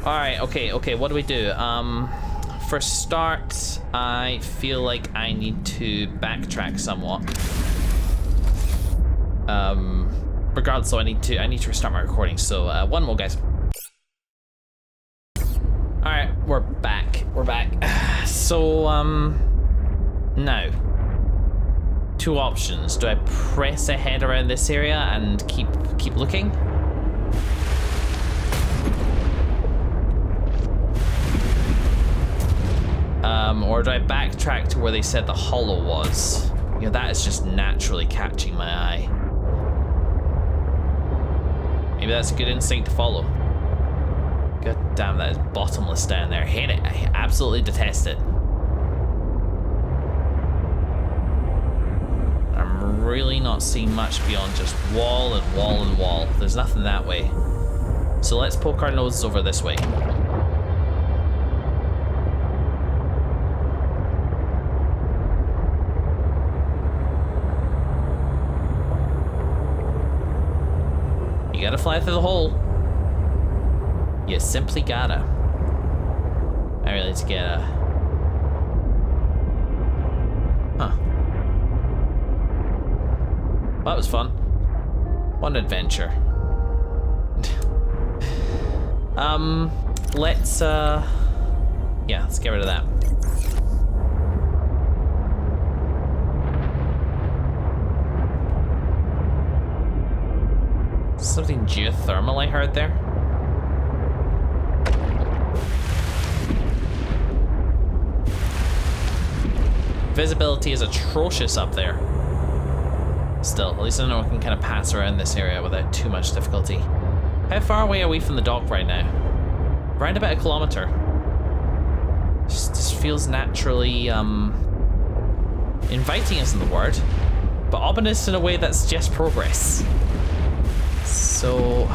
Alright, okay, what do we do? For start, I feel like I need to backtrack somewhat. Regardless, so I need to restart my recording, so one more, guys. Alright, we're back. So, now. Two options. Do I press ahead around this area and keep looking? Or do I backtrack to where they said the hollow was? You know, that is just naturally catching my eye. Maybe that's a good instinct to follow. God damn, that is bottomless down there. Hate it. I absolutely detest it. I'm really not seeing much beyond just wall and wall and wall. There's nothing that way. So let's poke our noses over this way. You gotta fly through the hole. You simply gotta. Alright, let's get a... Huh. Well, that was fun. What an adventure. Let's, yeah, let's get rid of that. Something geothermal I heard there. Visibility is atrocious up there. Still, at least I know I can kind of pass around this area without too much difficulty. How far away are we from the dock right now? Around about 1 kilometer. Just feels naturally, inviting isn't the word, but ominous in a way that suggests progress. So...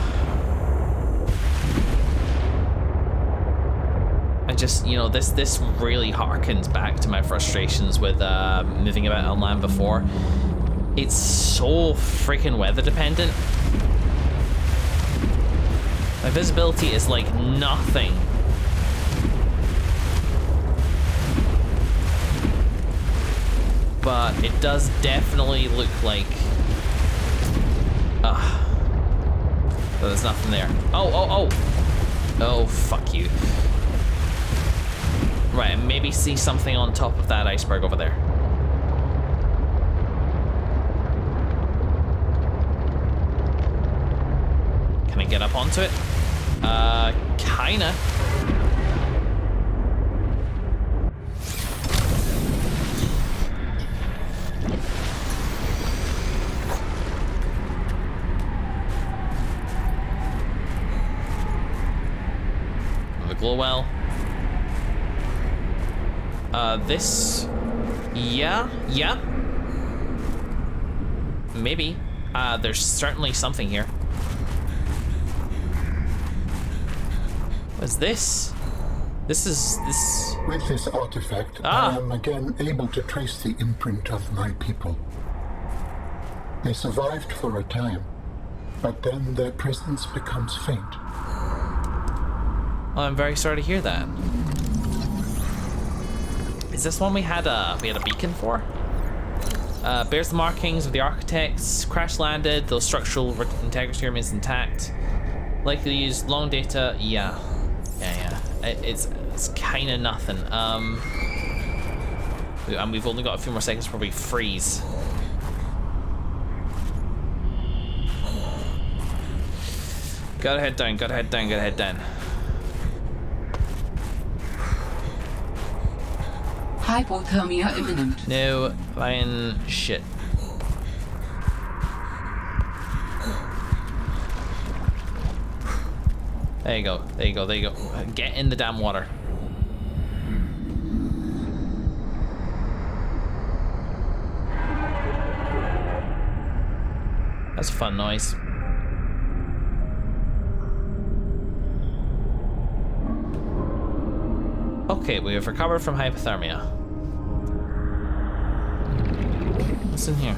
I I just, you know, this really harkens back to my frustrations with moving about on land before. It's so freaking weather dependent. My visibility is like nothing. But it does definitely look like... but there's nothing there. Oh, fuck you. Right, and maybe see something on top of that iceberg over there. Can I get up onto it? Kinda. The glow well. This... Yeah. Maybe. There's certainly something here. What's this? This... With this artifact, I am again able to trace the imprint of my people. They survived for a time, but then their presence becomes faint. Well, I'm very sorry to hear that. Is this one we had a beacon for? Bears the markings of the architects, crash landed, those structural integrity remains intact. Likely use long data, yeah. It's kind of nothing. And we've only got a few more seconds before we freeze. Gotta head down. Hypothermia imminent. No, fine shit. There you go. Get in the damn water. That's a fun noise. Okay, we have recovered from hypothermia. What's in here?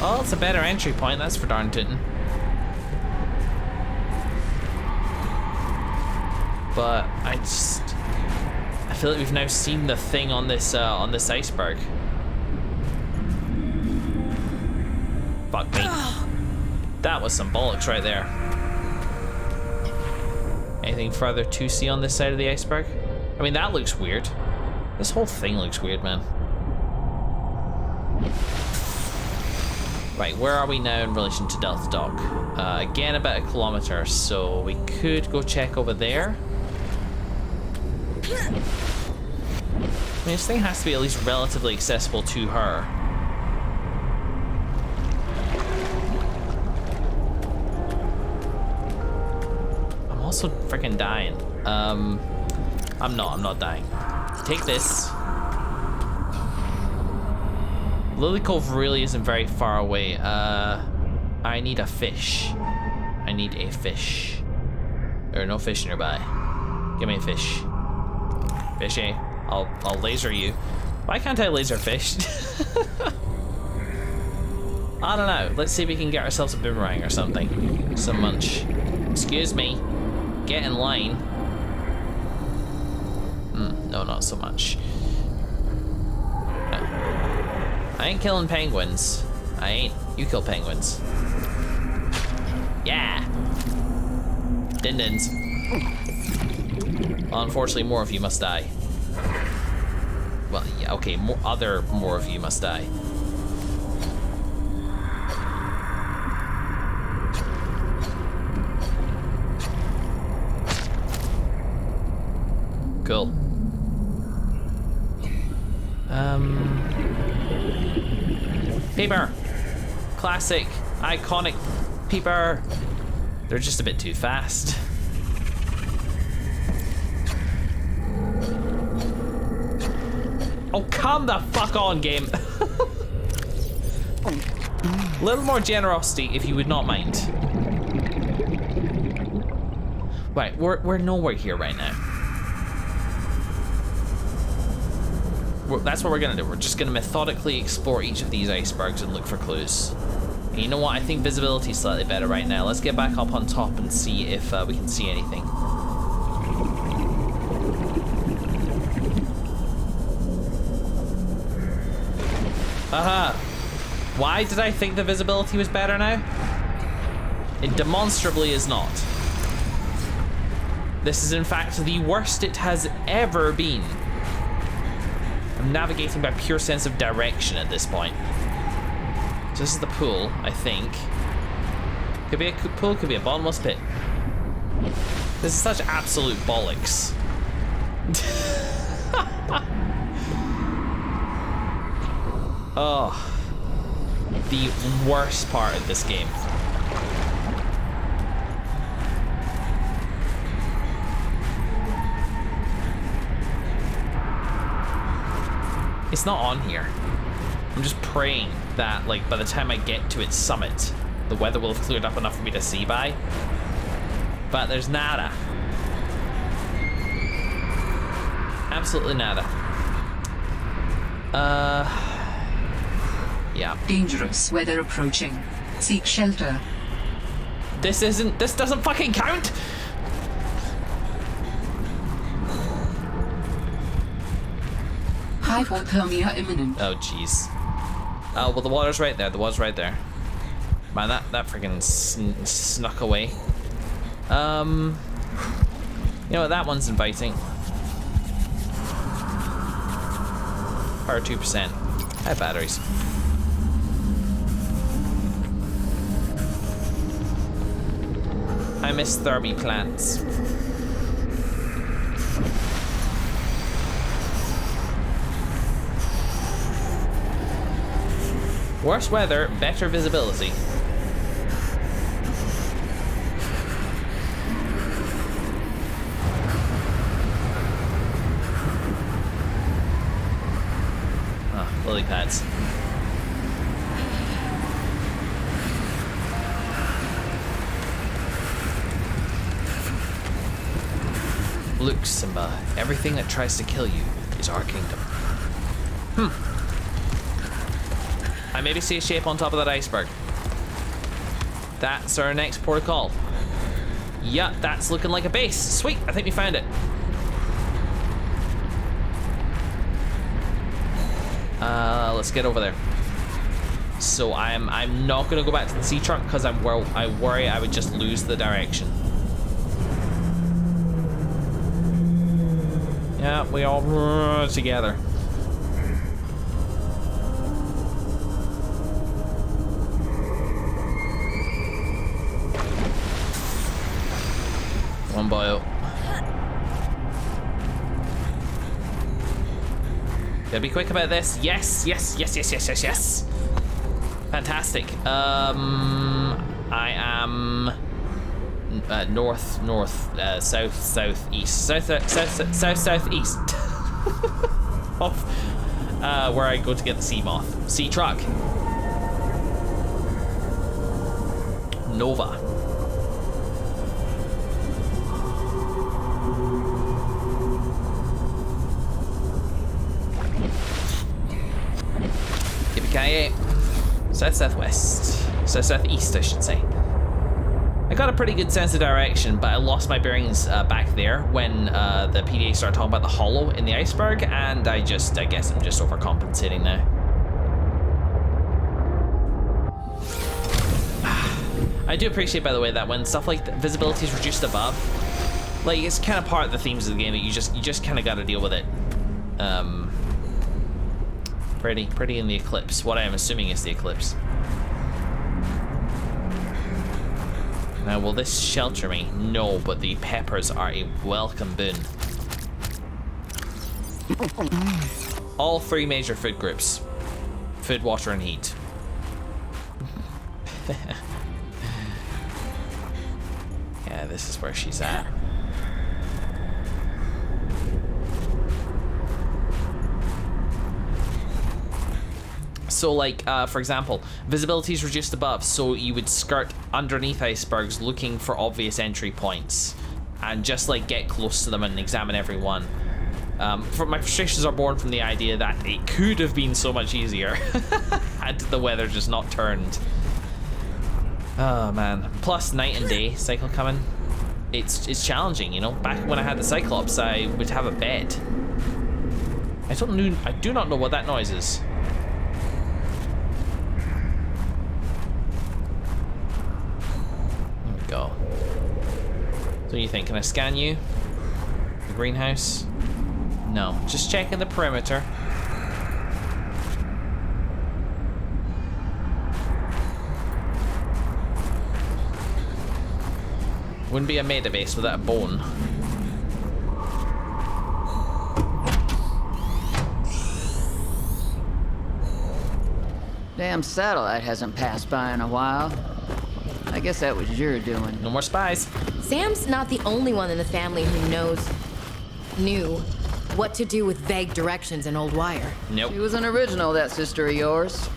Oh, it's a better entry point, that's for darn tootin'. But I feel like we've now seen the thing on this iceberg. Fuck me. That was some bollocks right there. Anything further to see on this side of the iceberg? I mean, that looks weird. This whole thing looks weird, man. Right, where are we now in relation to Delta Dock? Again, about 1 kilometer, so we could go check over there. I mean, this thing has to be at least relatively accessible to her. I'm also freaking dying. I'm not dying. Take this. Lily Cove really isn't very far away. I need a fish. I need a fish. There are no fish nearby. Give me a fish. Fishy. I'll laser you. Why can't I laser fish? I don't know. Let's see if we can get ourselves a boomerang or something. Some munch. Excuse me. Get in line. No, not so much. I ain't killing penguins. I ain't. You kill penguins. Yeah. Din-dins. Well, unfortunately, more of you must die. Well, yeah, okay, more of you must die. Cool. Peeper! Classic, iconic peeper. They're just a bit too fast. Oh, come the fuck on, game. A little more generosity, if you would not mind. Right, we're nowhere here right now. That's what we're gonna do. We're just gonna methodically explore each of these icebergs and look for clues. And you know what? I think visibility is slightly better right now. Let's get back up on top and see if we can see anything. Aha! Why did I think the visibility was better now? It demonstrably is not. This is in fact the worst it has ever been. I'm navigating by pure sense of direction at this point. So this is the pool, I think. Could be a pool, could be a bottomless pit. This is such absolute bollocks. Oh, the worst part of this game. It's not on here. I'm just praying that, like, by the time I get to its summit, the weather will have cleared up enough for me to see by. But there's nada. Absolutely nada. Yeah. Dangerous weather approaching. Seek shelter. This doesn't fucking count! Hypothermia imminent. Oh, jeez. Oh, well, the water's right there. The water's right there. Man, that freaking snuck away. You know what? That one's inviting. Power 2%. I have batteries. I miss thermy plants. Worse weather, better visibility. Ah, lily pads. Look, Simba, everything that tries to kill you is our kingdom. I maybe see a shape on top of that iceberg. That's our next port of call. Yeah, that's looking like a base. Sweet, I think we found it. Let's get over there. So I'm not gonna go back to the sea truck because I worry I would just lose the direction. Yeah, we all run together. One bio. Gotta be quick about this. Yes, yes, yes, yes, yes, yes, yes. Fantastic. I am southeast of where I go to get the sea moth. Sea truck. Nova. Yippee-ki-yay. South-southwest. South-southeast, I should say. I got a pretty good sense of direction, but I lost my bearings back there when the PDA started talking about the hollow in the iceberg, and I guess I'm just overcompensating now. I do appreciate, by the way, that when stuff like visibility is reduced above, like, it's kind of part of the themes of the game that you just kind of got to deal with it. Pretty in the eclipse. What I am assuming is the eclipse. Now, will this shelter me? No, but the peppers are a welcome boon. All three major food groups. Food, water, and heat. Yeah, this is where she's at. so like, for example, visibility is reduced above, so you would skirt underneath icebergs looking for obvious entry points and just like get close to them and examine every one. My frustrations are born from the idea that it could have been so much easier had the weather just not turned. Oh man. Plus night and day cycle coming. It's challenging, you know. Back when I had the Cyclops, I would have a bed. I do not know what that noise is. There we go. So what do you think? Can I scan you? The greenhouse? No. Just checking the perimeter. Wouldn't be a metabase without a bone. Damn satellite hasn't passed by in a while. I guess that was your doing. No more spies. Sam's not the only one in the family who knew what to do with vague directions in Old Wire. Nope. She was an original, that sister of yours.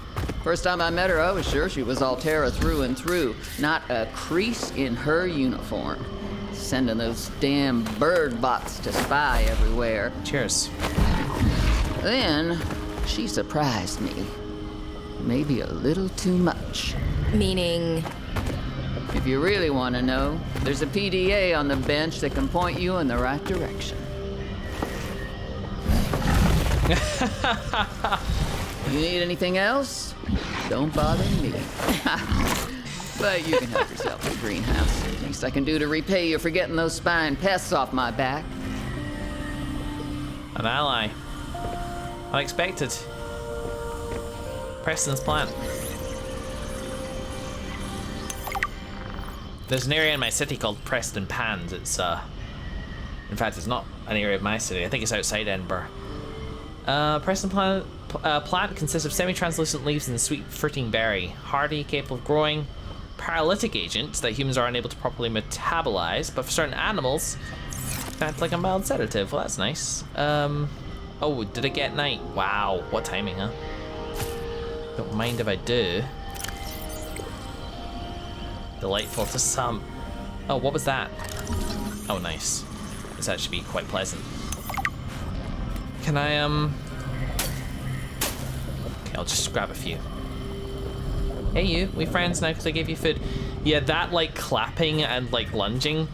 First time I met her, I was sure she was Altera through and through. Not a crease in her uniform. Sending those damn bird bots to spy everywhere. Cheers. Then, she surprised me. Maybe a little too much. Meaning? If you really want to know, there's a PDA on the bench that can point you in the right direction. You need anything else? Don't bother me. But you can help yourself to the greenhouse. Least I can do to repay you for getting those spying pests off my back. An ally. Unexpected. Preston's plant. There's an area in my city called Preston Pans. It's in fact, it's not an area of my city. I think it's outside Edinburgh. Preston plant consists of semi-translucent leaves and sweet fruiting berry. Hardy, capable of growing. Paralytic agent that humans are unable to properly metabolize, but for certain animals, that's like a mild sedative. Well, that's nice. Oh, did it get night? Wow, what timing, huh? Don't mind if I do. Delightful to some. Oh, what was that? Oh, nice. This actually be quite pleasant. Can I, Okay, I'll just grab a few. Hey you, we friends now because I gave you food. Yeah, that like clapping and like lunging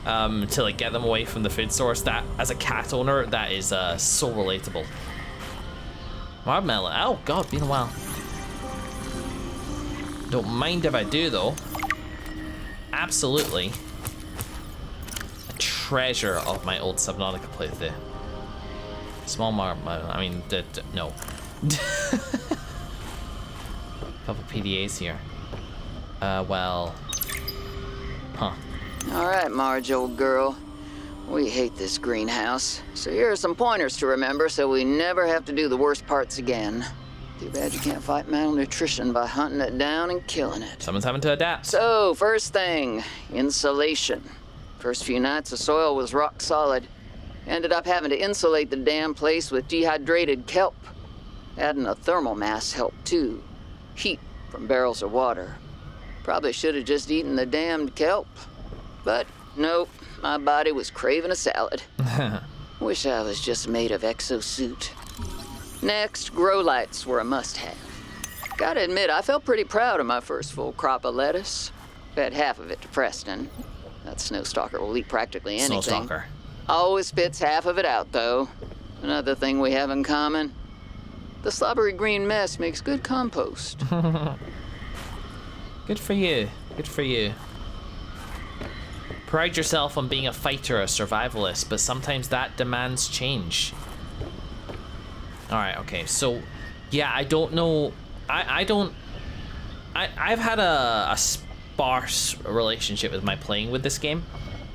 to like get them away from the food source, that as a cat owner, that is so relatable. Watermelon, oh god, been a while. Don't mind if I do though. Absolutely. A treasure of my old Subnautica playthrough. Small marble, I mean, no. Couple PDAs here. Well. Huh. Alright, Marge, old girl. We hate this greenhouse. So here are some pointers to remember so we never have to do the worst parts again. Too bad you can't fight malnutrition by hunting it down and killing it. Someone's having to adapt. So, first thing, insulation. First few nights, the soil was rock solid. Ended up having to insulate the damn place with dehydrated kelp. Adding a thermal mass helped too. Heat from barrels of water. Probably should have just eaten the damned kelp. But nope, my body was craving a salad. Wish I was just made of exosuit. Next, grow lights were a must-have. Gotta admit, I felt pretty proud of my first full crop of lettuce. Fed half of it to Preston. That snowstalker will eat practically anything. Snowstalker. Always spits half of it out, though. Another thing we have in common. The slobbery green mess makes good compost. Good for you. Good for you. Pride yourself on being a fighter, a survivalist, but sometimes that demands change. Alright, okay, so yeah, I don't know. I've had a sparse relationship with my playing with this game.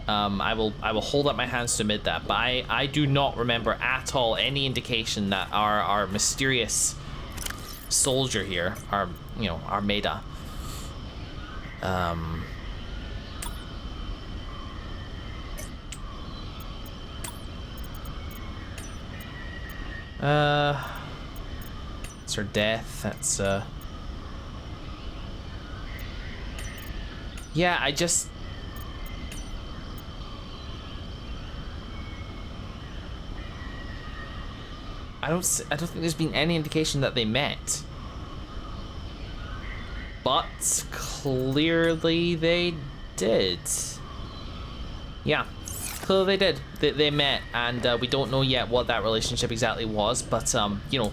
I will hold up my hands to admit that, but I do not remember at all any indication that our mysterious soldier here, our Meda, That's her death. That's yeah, I don't think there's been any indication that they met. But clearly they did. Yeah, clearly they did. They met, and we don't know yet what that relationship exactly was, but you know,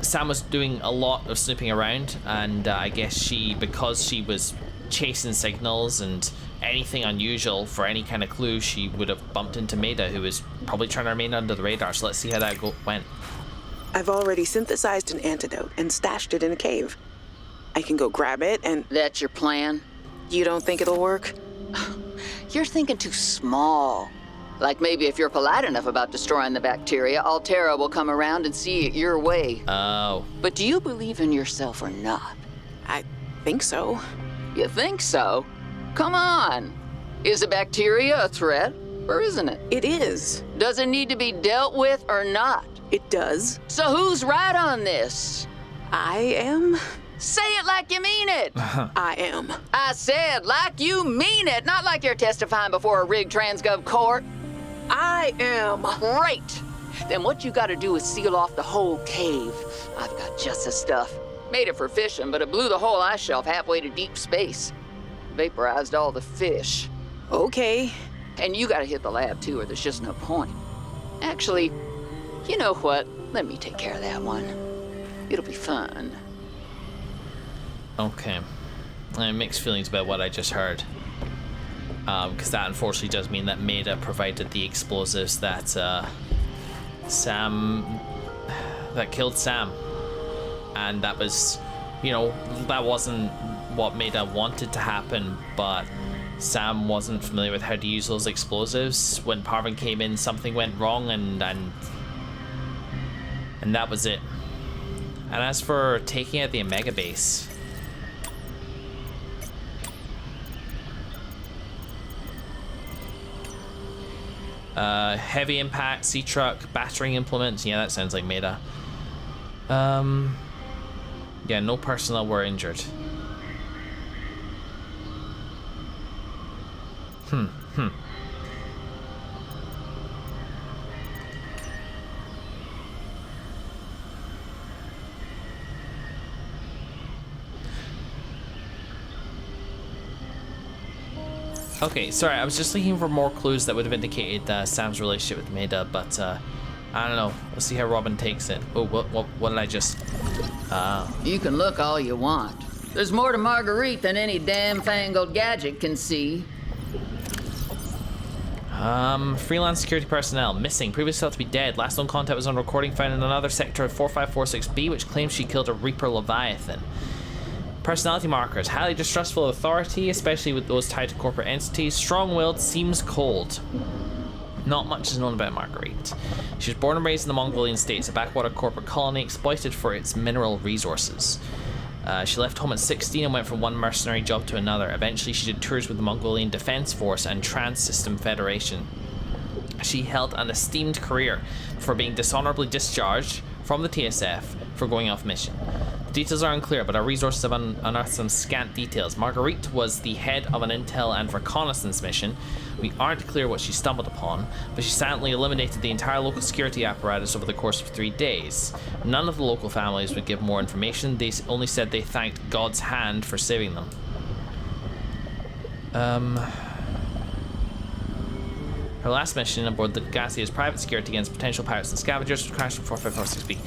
Sam was doing a lot of snooping around, and I guess because she was chasing signals and anything unusual for any kind of clue, she would have bumped into Maida, who was probably trying to remain under the radar. So let's see how that went. I've already synthesized an antidote and stashed it in a cave. I can go grab it and... That's your plan? You don't think it'll work? You're thinking too small. Like maybe if you're polite enough about destroying the bacteria, Altera will come around and see it your way. Oh. But do you believe in yourself or not? I think so. You think so? Come on. Is the bacteria a threat, or isn't it? It is. Does it need to be dealt with or not? It does. So who's right on this? I am. Say it like you mean it. I am. I said like you mean it, not like you're testifying before a rigged transgov court. I am. Great. Then what you gotta do is seal off the whole cave. I've got just the stuff. Made it for fishing, but it blew the whole ice shelf halfway to deep space. Vaporized all the fish. Okay. And you gotta hit the lab too, or there's just no point. Actually, you know what? Let me take care of that one. It'll be fun. Okay. I have mixed feelings about what I just heard. Because that unfortunately does mean that Maida provided the explosives that that killed Sam. And that was, you know, that wasn't what Maida wanted to happen, but Sam wasn't familiar with how to use those explosives. When Parvin came in, something went wrong, and that was it. And as for taking out the Omega base, heavy impact, sea truck, battering implements. Yeah, that sounds like Maida. Yeah, no personnel were injured. Okay, sorry, I was just looking for more clues that would have indicated Sam's relationship with Maida, but I don't know. We'll see how Robin takes it. Oh, what did I just... You can look all you want. There's more to Marguerite than any damn fangled gadget can see. Freelance security personnel missing. Previously thought to be dead. Last known contact was on recording found in another sector of 4546B, which claims she killed a Reaper Leviathan. Personality markers. Highly distrustful of authority, especially with those tied to corporate entities. Strong-willed, seems cold. Not much is known about Marguerite. She was born and raised in the Mongolian states, a backwater corporate colony exploited for its mineral resources. She left home at 16 and went from one mercenary job to another. Eventually, she did tours with the Mongolian Defense Force and Trans-System Federation. She held an esteemed career for being dishonorably discharged from the TSF for going off mission. Details are unclear, but our resources have unearthed some scant details. Marguerite was the head of an intel and reconnaissance mission. We aren't clear what she stumbled upon, but she silently eliminated the entire local security apparatus over the course of 3 days. None of the local families would give more information. They only said they thanked God's hand for saving them. Her last mission aboard the Gassia's private security against potential pirates and scavengers was crashed from 4546B.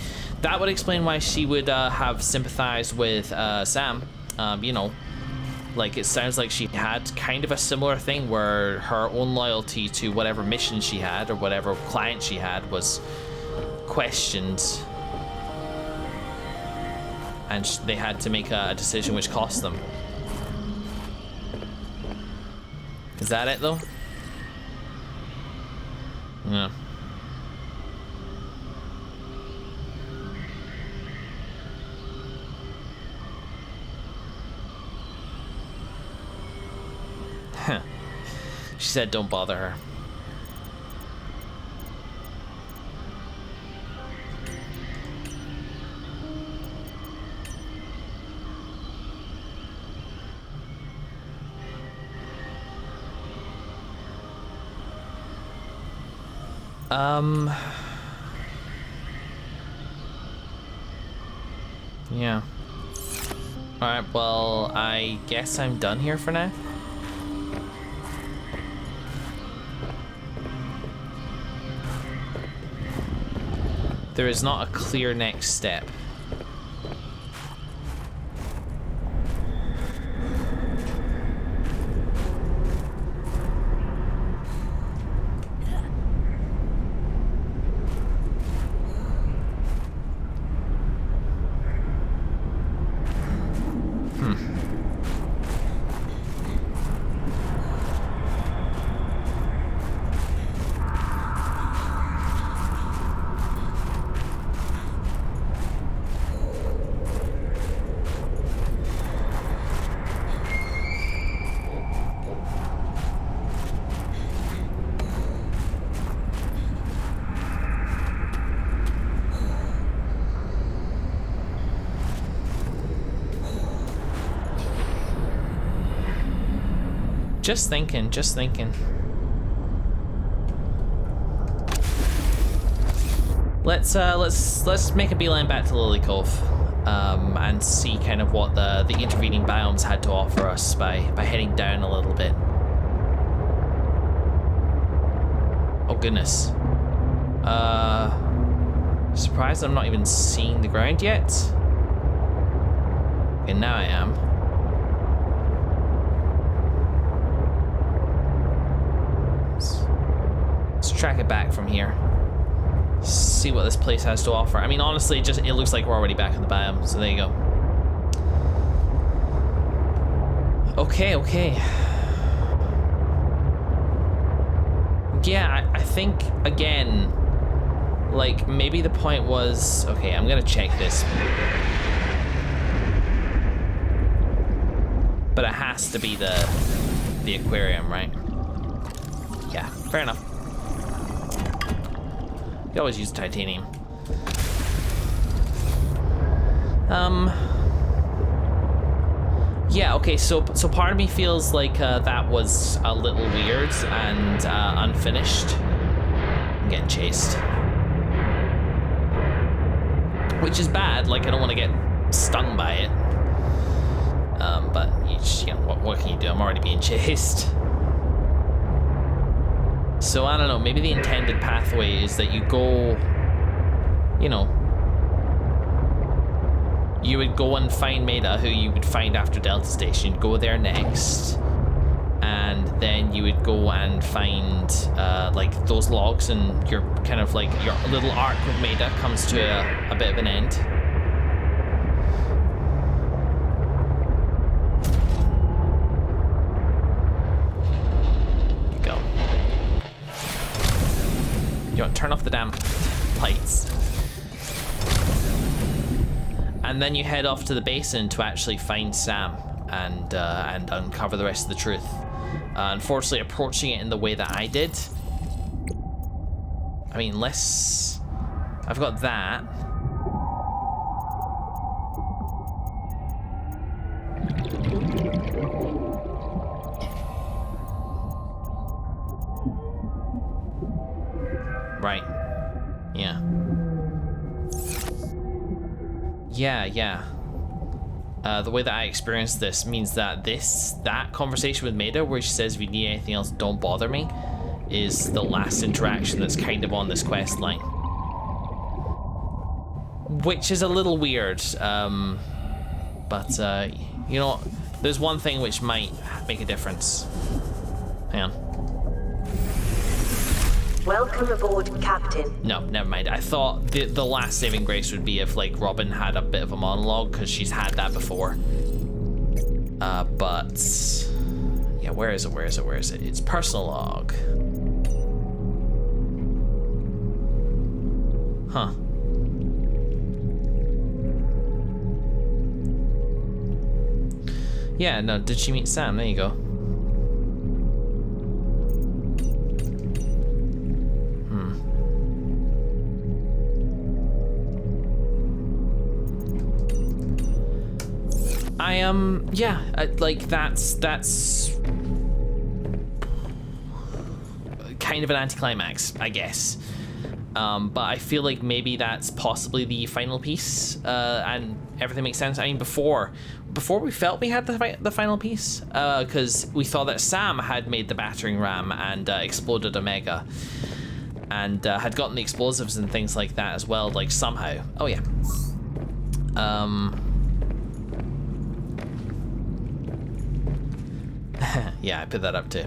That would explain why she would have sympathized with Sam. You know, like it sounds like she had kind of a similar thing where her own loyalty to whatever mission she had or whatever client she had was questioned. And they had to make a decision which cost them. Is that it though? Yeah. Huh. She said don't bother her. Yeah. Alright, well, I guess I'm done here for now. There is not a clear next step. Just thinking, just thinking. Let's make a beeline back to Lily Cove, and see kind of what the intervening biomes had to offer us by heading down a little bit. Oh goodness. Surprised I'm not even seeing the ground yet. Okay, now I am. Let's track it back from here. See what this place has to offer. I mean, honestly, it looks like we're already back in the biome, so there you go. Okay. Yeah, I think, again, like, maybe the point was... Okay, I'm gonna check this. But it has to be the aquarium, right? Yeah, fair enough. You always use titanium. Yeah, okay, so part of me feels like that was a little weird and unfinished. I'm getting chased. Which is bad, like I don't want to get stung by it. But you know, what can you do? I'm already being chased. So I don't know, maybe the intended pathway is that you go, you know, you would go and find Maida, who you would find after Delta Station. You'd go there next, and then you would go and find like those logs, and your kind of like your little arc with Maida comes to a bit of an end. You know, turn off the damn lights. And then you head off to the basin to actually find Sam and uncover the rest of the truth. Unfortunately, approaching it in the way that I did. I mean, I've got that. Right. Yeah. Yeah. The way that I experienced this means that that conversation with Maida, where she says, if you need anything else, don't bother me, is the last interaction that's kind of on this quest line. Which is a little weird, but you know, there's one thing which might make a difference. Hang on. Welcome aboard, Captain. No, never mind. I thought the last saving grace would be if, like, Robin had a bit of a monologue, because she's had that before. But... yeah, where is it? It's personal log. Huh. Yeah, no, did she meet Sam? There you go. Yeah, like that's kind of an anticlimax, I guess. But I feel like maybe that's possibly the final piece, and everything makes sense. I mean, before we felt we had the final piece, because we thought that Sam had made the battering ram and exploded Omega, and had gotten the explosives and things like that as well, like somehow. Oh yeah. Yeah, I put that up too.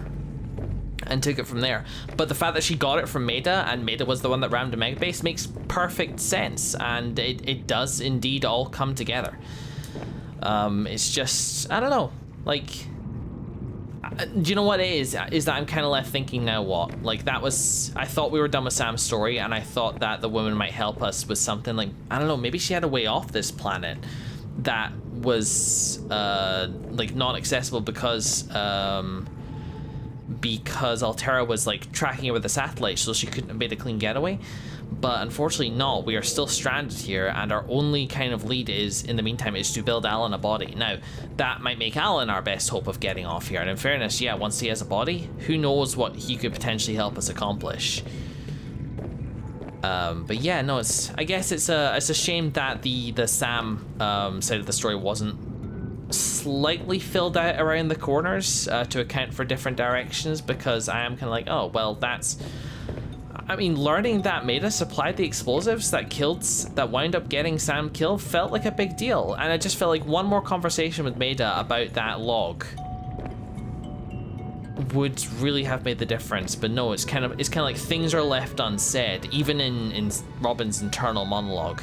And took it from there. But the fact that she got it from Maida, and Maida was the one that rammed Omega Base, makes perfect sense, and it does indeed all come together. It's just, I don't know, like, do you know what it is? Is that I'm kind of left thinking now what? Like, that was, I thought we were done with Sam's story, and I thought that the woman might help us with something like, I don't know, maybe she had a way off this planet that was, like, not accessible because Alterra was like tracking her with a satellite, so she couldn't have made a clean getaway. But unfortunately not. We are still stranded here, and our only kind of lead is, in the meantime, is to build Alan a body. Now, that might make Alan our best hope of getting off here, and in fairness, yeah, once he has a body, who knows what he could potentially help us accomplish. But yeah, no, I guess it's a shame that the Sam side of the story wasn't slightly filled out around the corners to account for different directions, because I am kind of like, oh, well, that's, I mean, learning that Maida supplied the explosives that wound up getting Sam killed felt like a big deal, and I just felt like one more conversation with Maida about that log would really have made the difference. But no, it's kind of like things are left unsaid, even in Robin's internal monologue.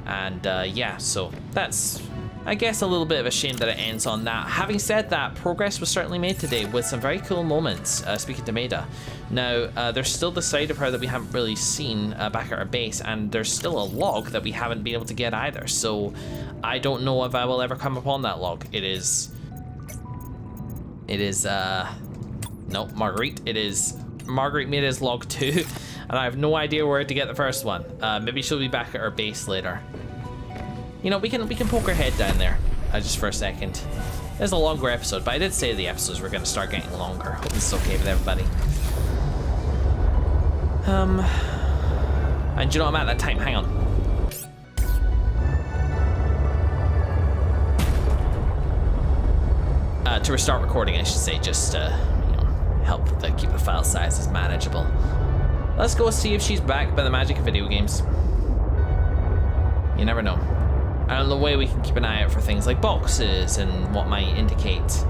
And yeah, so that's, I guess, a little bit of a shame that it ends on that. Having said that, progress was certainly made today with some very cool moments, speaking to Maida. Now, there's still the side of her that we haven't really seen back at our base, and there's still a log that we haven't been able to get either, so I don't know if I will ever come upon that log. It is, no, Marguerite. It is Marguerite Maida's log 2, and I have no idea where to get the first one. Maybe she'll be back at our base later. You know, we can poke our head down there just for a second. There's a longer episode, but I did say the episodes were going to start getting longer. Hope this is okay with everybody. And you know, I'm at that time. Hang on. To restart recording, I should say, just you know, help keep the file sizes manageable. Let's go see if she's back by the magic of video games. You never know. And on the way, we can keep an eye out for things like boxes and what might indicate.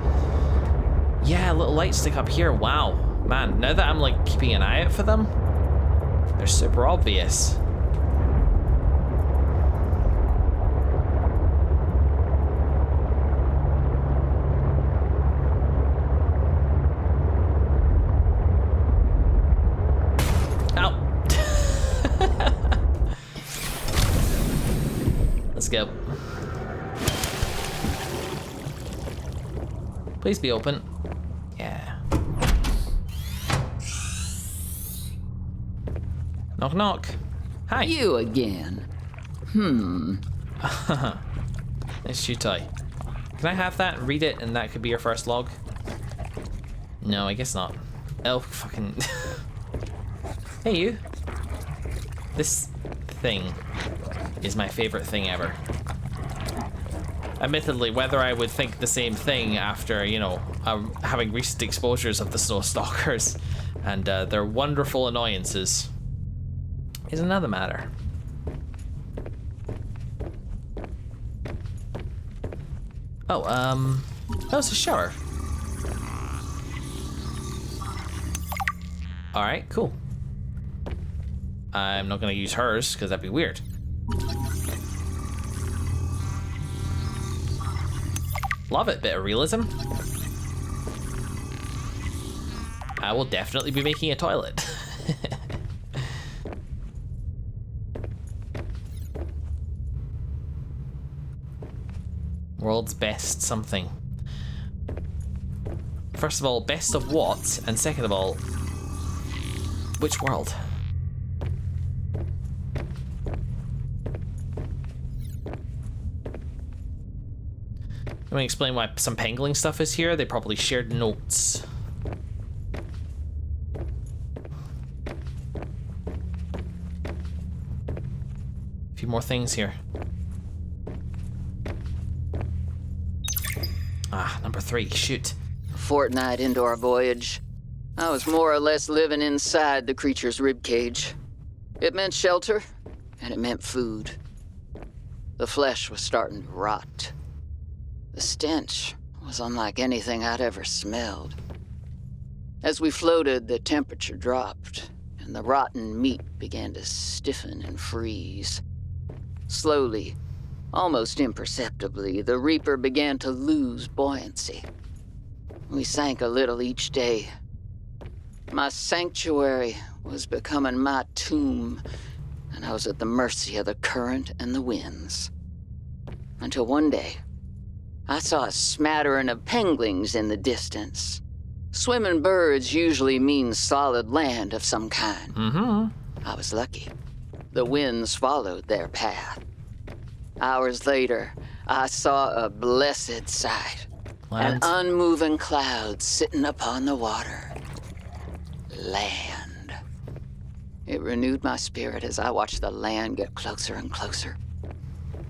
Yeah, a little light stick up here. Wow, man, now that I'm like keeping an eye out for them, they're super obvious. Let's go. Please be open. Yeah. Knock knock. Hi. You again. Nice shoe tie. Can I have that? Read it, and that could be your first log? No, I guess not. Oh, fucking. Hey, you. This thing is my favorite thing ever. Admittedly, whether I would think the same thing after, you know, having recent exposures of the Snow Stalkers and their wonderful annoyances is another matter. Oh, that was a shower. All right, cool. I'm not gonna use hers because that'd be weird. Love it, bit of realism. I will definitely be making a toilet. World's best something. First of all, best of what? And second of all, which world? Let me explain why some pangolin stuff is here. They probably shared notes. more things here. Ah, number 3, shoot. A fortnight into our voyage, I was more or less living inside the creature's ribcage. It meant shelter, and it meant food. The flesh was starting to rot. The stench was unlike anything I'd ever smelled. As we floated, the temperature dropped, and the rotten meat began to stiffen and freeze. Slowly, almost imperceptibly, the Reaper began to lose buoyancy. We sank a little each day. My sanctuary was becoming my tomb, and I was at the mercy of the current and the winds. Until one day, I saw a smattering of penguins in the distance. Swimming birds usually mean solid land of some kind. I was lucky. The winds followed their path. Hours later, I saw a blessed sight. An unmoving cloud sitting upon the water. Land. It renewed my spirit as I watched the land get closer and closer.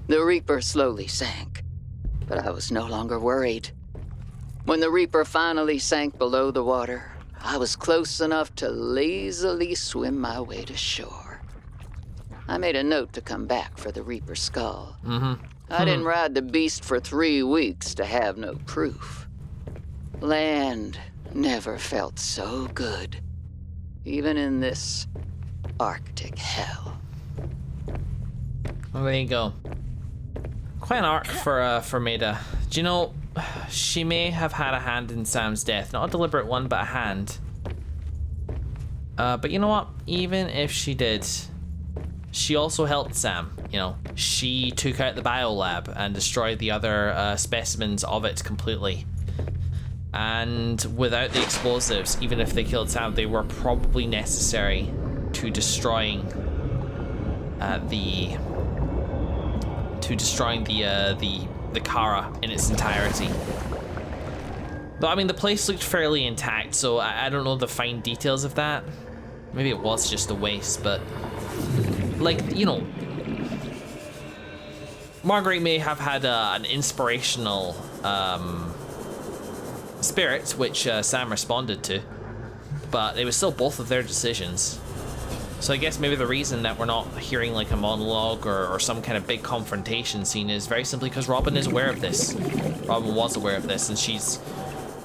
The Reaper slowly sank, but I was no longer worried. When the Reaper finally sank below the water, I was close enough to lazily swim my way to shore. I made a note to come back for the Reaper's skull. I didn't ride the beast for 3 weeks to have no proof. Land never felt so good, even in this Arctic hell. Well, there you go. Quite an arc for Maida. Do you know, she may have had a hand in Sam's death. Not a deliberate one, but a hand. But you know what? Even if she did, she also helped Sam. You know, she took out the biolab and destroyed the other specimens of it completely. And without the explosives, even if they killed Sam, they were probably necessary to destroying the Kara in its entirety. Though, I mean, the place looked fairly intact, so I don't know the fine details of that. Maybe it was just a waste, but like, you know, Marguerite may have had an inspirational spirit, which Sam responded to, but it was still both of their decisions. So I guess maybe the reason that we're not hearing like a monologue or some kind of big confrontation scene is very simply because Robin is aware of this. Robin was aware of this, and she's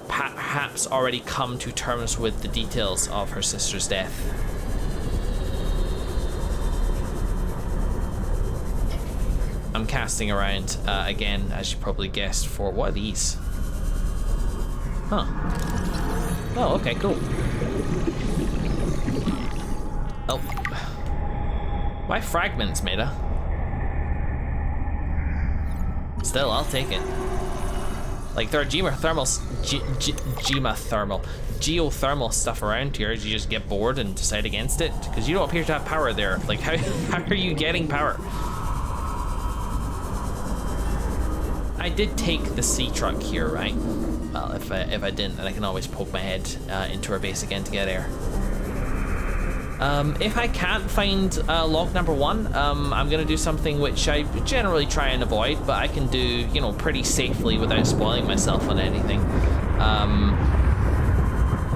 perhaps already come to terms with the details of her sister's death. I'm casting around again, as you probably guessed, for what are these? Huh. Oh, okay, cool. Oh. Why fragments, Maida? Still, I'll take it. Like, there are geothermal stuff around here. Do you just get bored and decide against it? Because you don't appear to have power there. Like, how are you getting power? I did take the sea truck here, right? Well, if I didn't, then I can always poke my head into our base again to get air. If I can't find log number 1, I'm gonna do something which I generally try and avoid, but I can do, you know, pretty safely without spoiling myself on anything.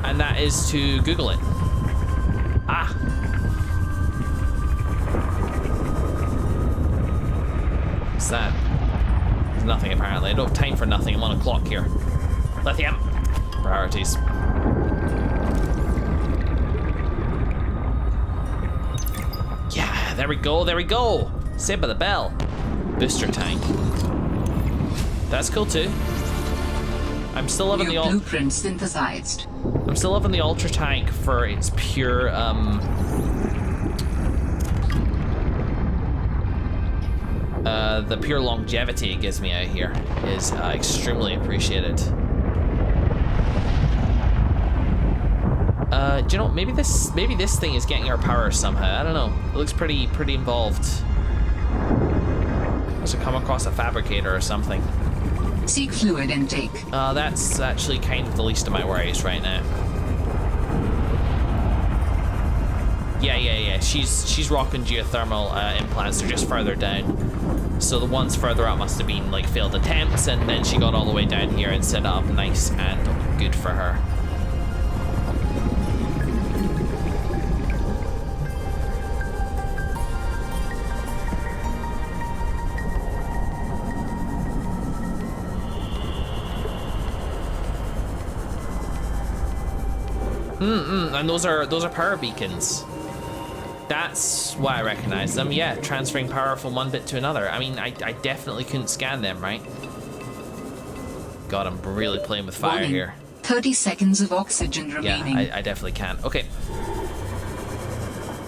And that is to Google it. Ah. What's that? Nothing, apparently. I don't have time for nothing. I'm on a clock here. Lithium. Priorities. Yeah, there we go, there we go. Saved by the bell. Booster tank. That's cool too. I'm still loving the blueprint synthesized. I'm still loving the ultra tank for its pure the pure longevity it gives me out here is extremely appreciated. Do you know, maybe this thing is getting our power somehow. I don't know. It looks pretty involved. Must have come across a fabricator or something. Seek fluid intake. That's actually kind of the least of my worries right now. Yeah. She's rocking geothermal implants. They're just further down. So the ones further up must have been like failed attempts, and then she got all the way down here and set it up nice and good for her. And those are power beacons. That's why I recognize them. Yeah, transferring power from one bit to another. I mean, I definitely couldn't scan them, right? God, I'm really playing with fire Warning. here. 30 seconds of oxygen remaining. Yeah, I definitely can't. Okay.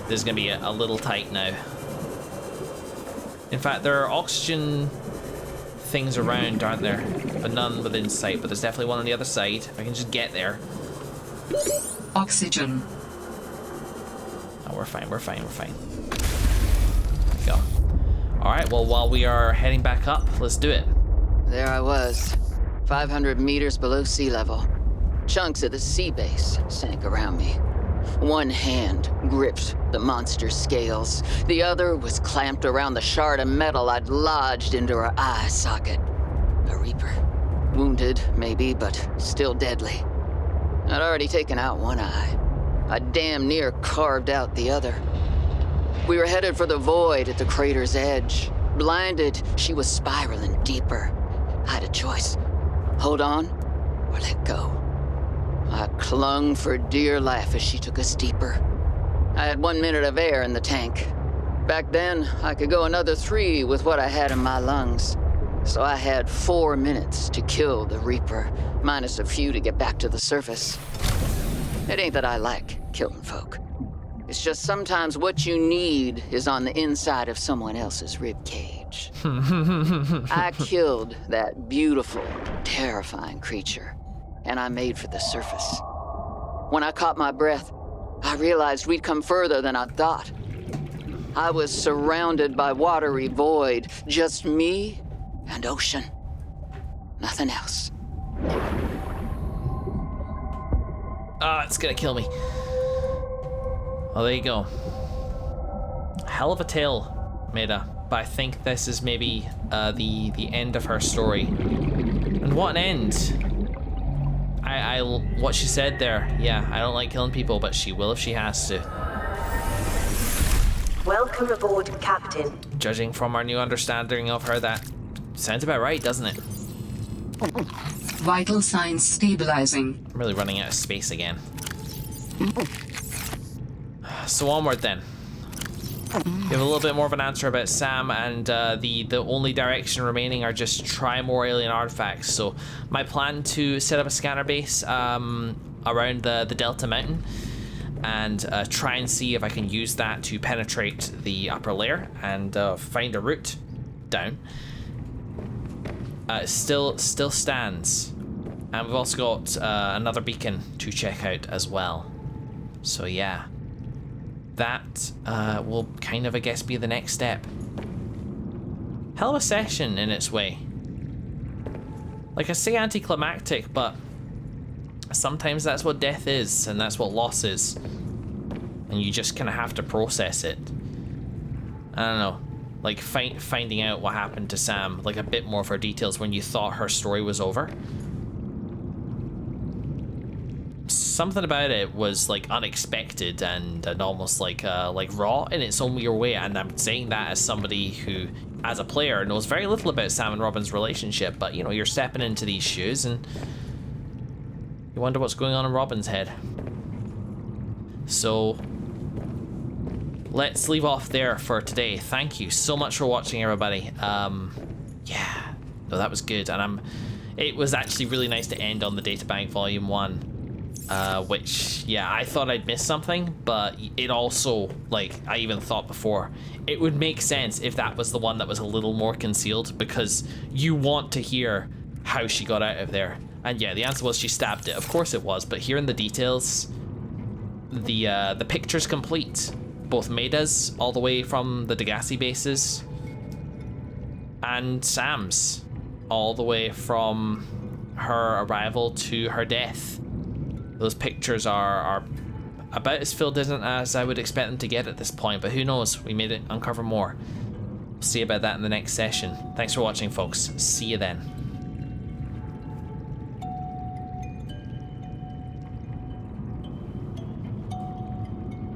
This is gonna be a little tight now. In fact, there are oxygen things around, aren't there? But none within sight, but there's definitely one on the other side. If I can just get there. Oxygen. Oh, we're fine. Go. Alright, well, while we are heading back up, let's do it. There I was, 500 meters below sea level. Chunks of the sea base sank around me. One hand gripped the monster's scales. The other was clamped around the shard of metal I'd lodged into her eye socket. A Reaper. Wounded, maybe, but still deadly. I'd already taken out one eye. I damn near carved out the other. We were headed for the void at the crater's edge. Blinded, she was spiraling deeper. I had a choice. Hold on or let go. I clung for dear life as she took us deeper. I had 1 minute of air in the tank. Back then, I could go another 3 with what I had in my lungs. So I had 4 minutes to kill the Reaper, minus a few to get back to the surface. It ain't that I like killing folk. It's just sometimes what you need is on the inside of someone else's rib cage. I killed that beautiful, terrifying creature, and I made for the surface. When I caught my breath, I realized we'd come further than I thought. I was surrounded by watery void, just me and ocean. Nothing else. Ah, it's gonna kill me. Oh, there you go. Hell of a tale, Maida. But I think this is maybe the end of her story. And what an end! What she said there. Yeah, I don't like killing people, but she will if she has to. Welcome aboard, Captain. Judging from our new understanding of her, that sounds about right, doesn't it? Vital signs stabilizing. I'm really running out of space again. So onward then. We have a little bit more of an answer about Sam, and the only direction remaining are just try more alien artifacts. So my plan to set up a scanner base around the Delta Mountain and try and see if I can use that to penetrate the upper layer and find a route down. Still stands, and we've also got another beacon to check out as well. So yeah, that will kind of, I guess, be the next step. Hell of a session in its way. Like I say, anticlimactic, but sometimes that's what death is, and that's what loss is, and you just kind of have to process it. I don't know. Like finding out what happened to Sam, like a bit more of her details when you thought her story was over. Something about it was like unexpected and almost like raw in its own weird way. And I'm saying that as somebody who, as a player, knows very little about Sam and Robin's relationship. But you know, you're stepping into these shoes and you wonder what's going on in Robin's head. So let's leave off there for today. Thank you so much for watching, everybody. Yeah, no, that was good, and it was actually really nice to end on the Databank Volume 1, which, yeah, I thought I'd missed something, but it also, like, I even thought before, it would make sense if that was the one that was a little more concealed, because you want to hear how she got out of there. And yeah, the answer was she stabbed it. Of course it was, but hearing the details, the picture's complete. Both Maida's, all the way from the Degassi bases, and Sam's, all the way from her arrival to her death. Those pictures are about as filled in as I would expect them to get at this point, but who knows? We may uncover more. We'll see about that in the next session. Thanks for watching, folks. See you then.